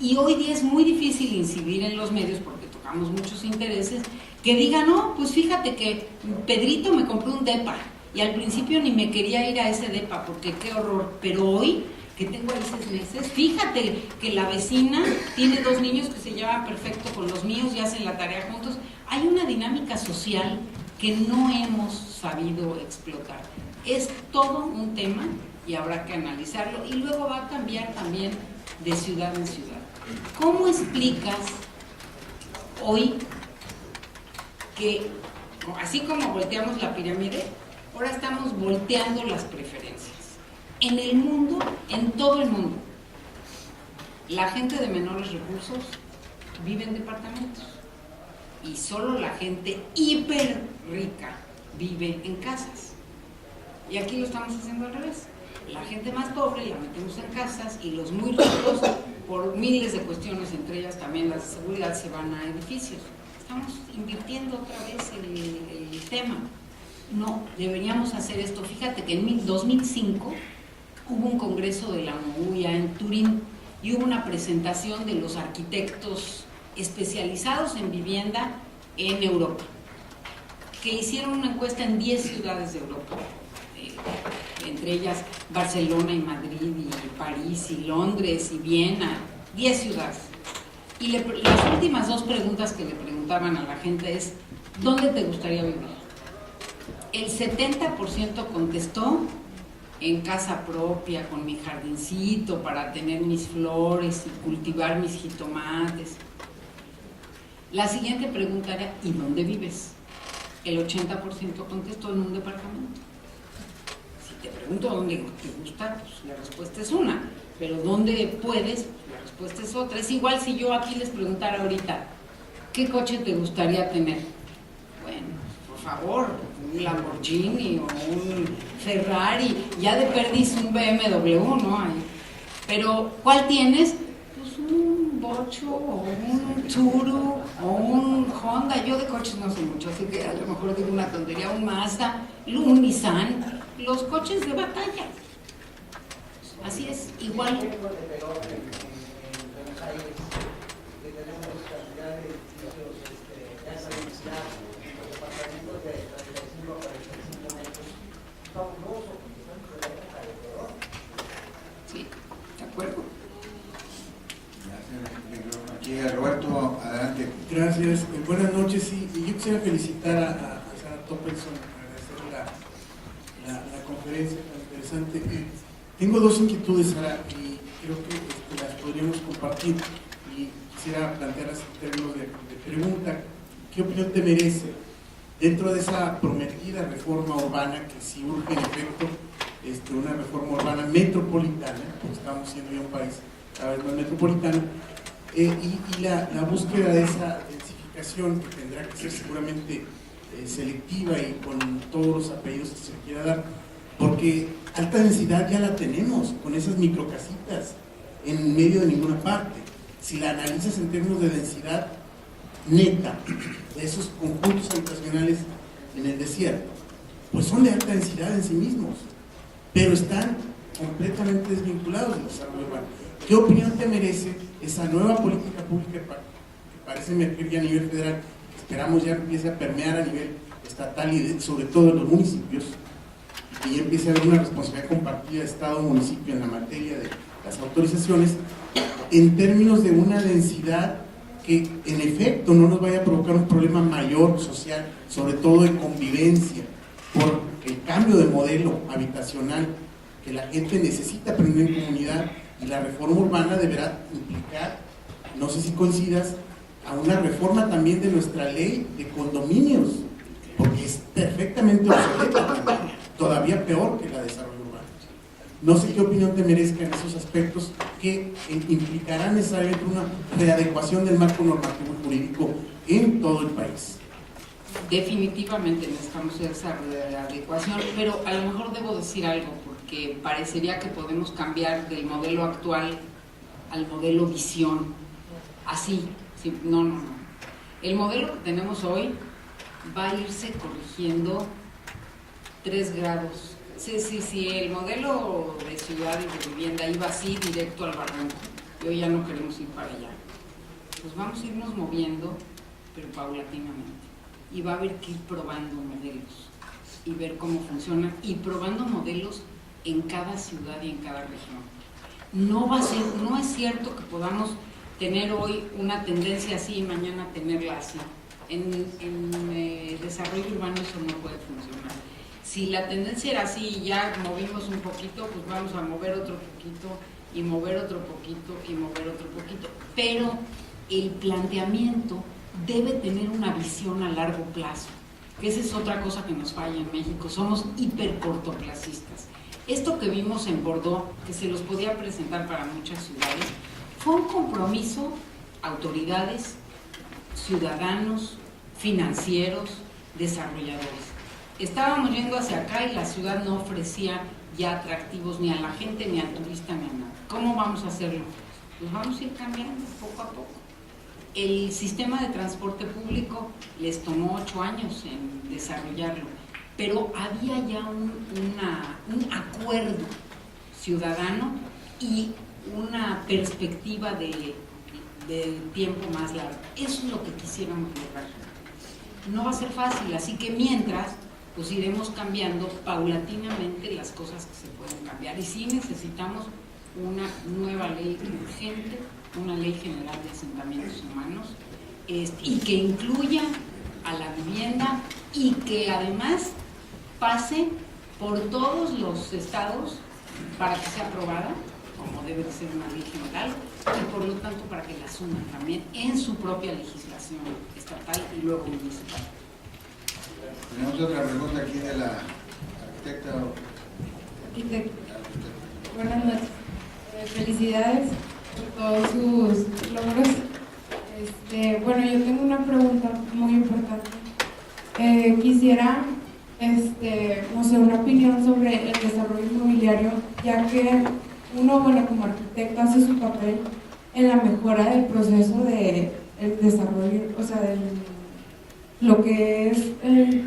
Y hoy día es muy difícil incidir en los medios porque tocamos muchos intereses, que digan, no, pues fíjate que Pedrito me compró un depa. Y al principio ni me quería ir a ese depa porque qué horror. Pero hoy, que tengo ahí 6 meses, fíjate que la vecina tiene 2 niños que se llevan perfecto con los míos y hacen la tarea juntos. Hay una dinámica social que no hemos sabido explotar. Es todo un tema y habrá que analizarlo y luego va a cambiar también de ciudad en ciudad. ¿Cómo explicas hoy que, así como volteamos la pirámide, ahora estamos volteando las preferencias? En el mundo, en todo el mundo, la gente de menores recursos vive en departamentos y solo la gente hiper rica vive en casas. Y aquí lo estamos haciendo al revés. La gente más pobre la metemos en casas y los muy ricos, por miles de cuestiones, entre ellas también la seguridad, se van a edificios. Estamos invirtiendo otra vez el tema. No, deberíamos hacer esto. Fíjate que en 2005 hubo un congreso de la MOUIA en Turín y hubo una presentación de los arquitectos especializados en vivienda en Europa, que hicieron una encuesta en 10 ciudades de Europa, entre ellas Barcelona y Madrid y París y Londres y Viena, 10 ciudades. Y las últimas 2 preguntas que le preguntaban a la gente es, ¿dónde te gustaría vivir? El 70% contestó en casa propia, con mi jardincito para tener mis flores y cultivar mis jitomates. La siguiente pregunta era, ¿y dónde vives? El 80% contestó en un departamento. Si te pregunto dónde te gusta, pues la respuesta es una, pero ¿dónde puedes? Pues la respuesta es otra. Es igual si yo aquí les preguntara ahorita, ¿qué coche te gustaría tener? Bueno, por favor, un Lamborghini o un Ferrari, ya de perdiz un BMW, ¿no? Pero, ¿cuál tienes? Pues un Bocho o un Tsuru o un Honda. Yo de coches no sé mucho, así que a lo mejor digo una tontería, un Mazda, un Nissan, los coches de batalla. Así es, igual. Sí, de acuerdo. Aquí Roberto, adelante. Gracias, buenas noches. Y yo quisiera felicitar a Sara Toppelson, agradecerle la conferencia tan interesante. Tengo 2 inquietudes, Sara, y creo que las podríamos compartir. Y quisiera plantearlas en términos de pregunta. ¿Qué opinión te merece dentro de esa prometida reforma urbana que sí urge en efecto, una reforma urbana metropolitana, porque estamos siendo ya un país cada vez más metropolitano, y la búsqueda de esa densificación que tendrá que ser seguramente selectiva y con todos los apellidos que se quiera dar, porque alta densidad ya la tenemos con esas microcasitas en medio de ninguna parte. Si la analizas en términos de densidad neta de esos conjuntos habitacionales en el desierto, pues son de alta densidad en sí mismos, pero están completamente desvinculados del desarrollo urbano. ¿Qué opinión te merece esa nueva política pública que parece emerger ya a nivel federal? Esperamos ya empiece a permear a nivel estatal y sobre todo en los municipios, y que ya empiece a haber una responsabilidad compartida de Estado-municipio en la materia de las autorizaciones, en términos de una densidad que en efecto no nos vaya a provocar un problema mayor social, sobre todo de convivencia, por el cambio de modelo habitacional que la gente necesita aprender en comunidad, y la reforma urbana deberá implicar no sé si coincidas, a una reforma también de nuestra ley de condominios, porque es perfectamente obsoleta también, todavía peor que la de desarrollo urbano. No sé qué opinión te merezcan esos aspectos que implicarán necesariamente una readecuación del marco normativo y jurídico en todo el país. Definitivamente necesitamos esa readecuación, pero a lo mejor debo decir algo, porque parecería que podemos cambiar del modelo actual al modelo visión, así, sí, no. El modelo que tenemos hoy va a irse corrigiendo 3 grados. Sí, el modelo de ciudad y de vivienda iba así directo al barranco, y hoy ya no queremos ir para allá. Pues vamos a irnos moviendo, pero paulatinamente. Y va a haber que ir probando modelos y ver cómo funcionan, y probando modelos en cada ciudad y en cada región. No es cierto que podamos tener hoy una tendencia así y mañana tenerla así. En desarrollo urbano eso no puede funcionar. Si la tendencia era así y ya movimos un poquito, pues vamos a mover otro poquito y mover otro poquito y mover otro poquito. Pero el planteamiento debe tener una visión a largo plazo, que esa es otra cosa que nos falla en México, somos hipercortoplacistas. Esto que vimos en Bordeaux, que se los podía presentar para muchas ciudades, fue un compromiso, autoridades, ciudadanos, financieros, desarrolladores. Estábamos yendo hacia acá y la ciudad no ofrecía ya atractivos ni a la gente, ni al turista, ni a nada. ¿Cómo vamos a hacerlo? Pues vamos a ir cambiando poco a poco. El sistema de transporte público les tomó 8 años en desarrollarlo, pero había ya un acuerdo ciudadano y una perspectiva de tiempo más largo. Eso es lo que quisiéramos lograr. No va a ser fácil, así que mientras, pues iremos cambiando paulatinamente las cosas que se pueden cambiar. Y sí necesitamos una nueva ley urgente, una ley general de asentamientos humanos, y que incluya a la vivienda y que además pase por todos los estados para que sea aprobada, como debe de ser una ley general, y por lo tanto para que la asuman también en su propia legislación estatal y luego municipal. Tenemos otra pregunta aquí de la arquitecta. Buenas noches. Felicidades por todos sus logros. Bueno, yo tengo una pregunta muy importante. Quisiera, no sé, una opinión sobre el desarrollo inmobiliario, ya que uno, bueno, como arquitecto hace su papel en la mejora del proceso de el desarrollo, o sea, lo que es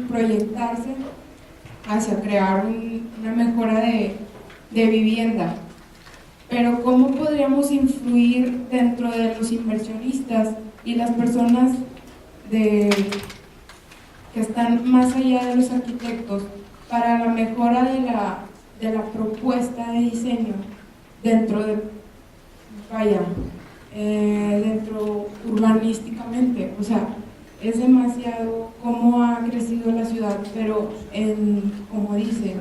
proyectarse hacia crear una mejora de vivienda. Pero ¿cómo podríamos influir dentro de los inversionistas y las personas que están más allá de los arquitectos para la mejora de la propuesta de diseño dentro de, dentro urbanísticamente? O sea, es demasiado cómo ha crecido la ciudad, pero como dice,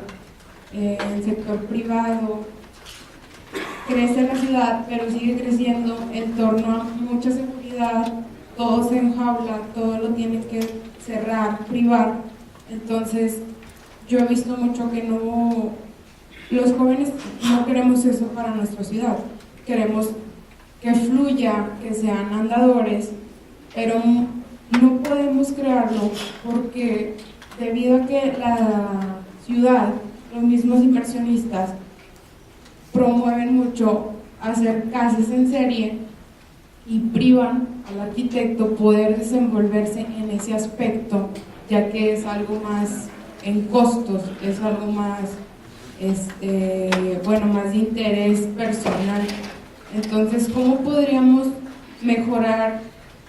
el sector privado crece la ciudad, pero sigue creciendo en torno a mucha seguridad, todo se enjaula, todo lo tienen que cerrar, privar. Entonces, yo he visto mucho que los jóvenes no queremos eso para nuestra ciudad, queremos que fluya, que sean andadores, pero no podemos crearlo porque debido a que la ciudad, los mismos inversionistas promueven mucho hacer casas en serie y privan al arquitecto poder desenvolverse en ese aspecto, ya que es algo más en costos, es algo más, más de interés personal. Entonces, ¿cómo podríamos mejorar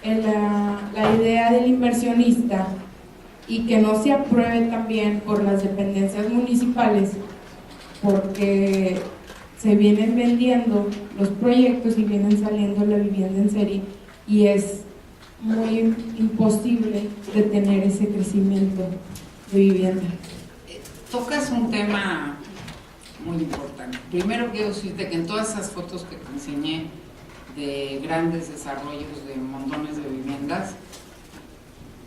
la idea del inversionista y que no se apruebe también por las dependencias municipales? Porque se vienen vendiendo los proyectos y vienen saliendo la vivienda en serie y es muy imposible detener ese crecimiento de vivienda. Tocas un tema muy importante. Primero quiero decirte que en todas esas fotos que te enseñé de grandes desarrollos de montones de viviendas,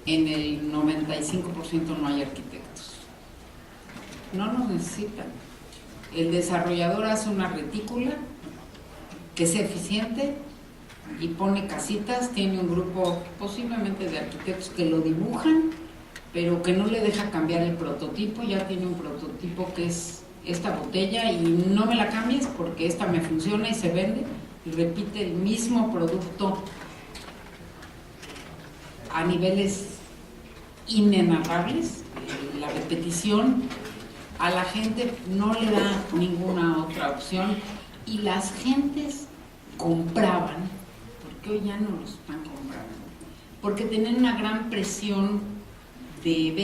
en el 95% no hay arquitectos. No nos necesitan. El desarrollador hace una retícula que sea eficiente y pone casitas, tiene un grupo posiblemente de arquitectos que lo dibujan, pero que no le deja cambiar el prototipo. Ya tiene un prototipo que es esta botella y no me la cambies porque esta me funciona y se vende, y repite el mismo producto a niveles inenarrables. La repetición a la gente no le da ninguna otra opción, y las gentes compraban, porque hoy ya no los están comprando, porque tenían una gran presión de venta.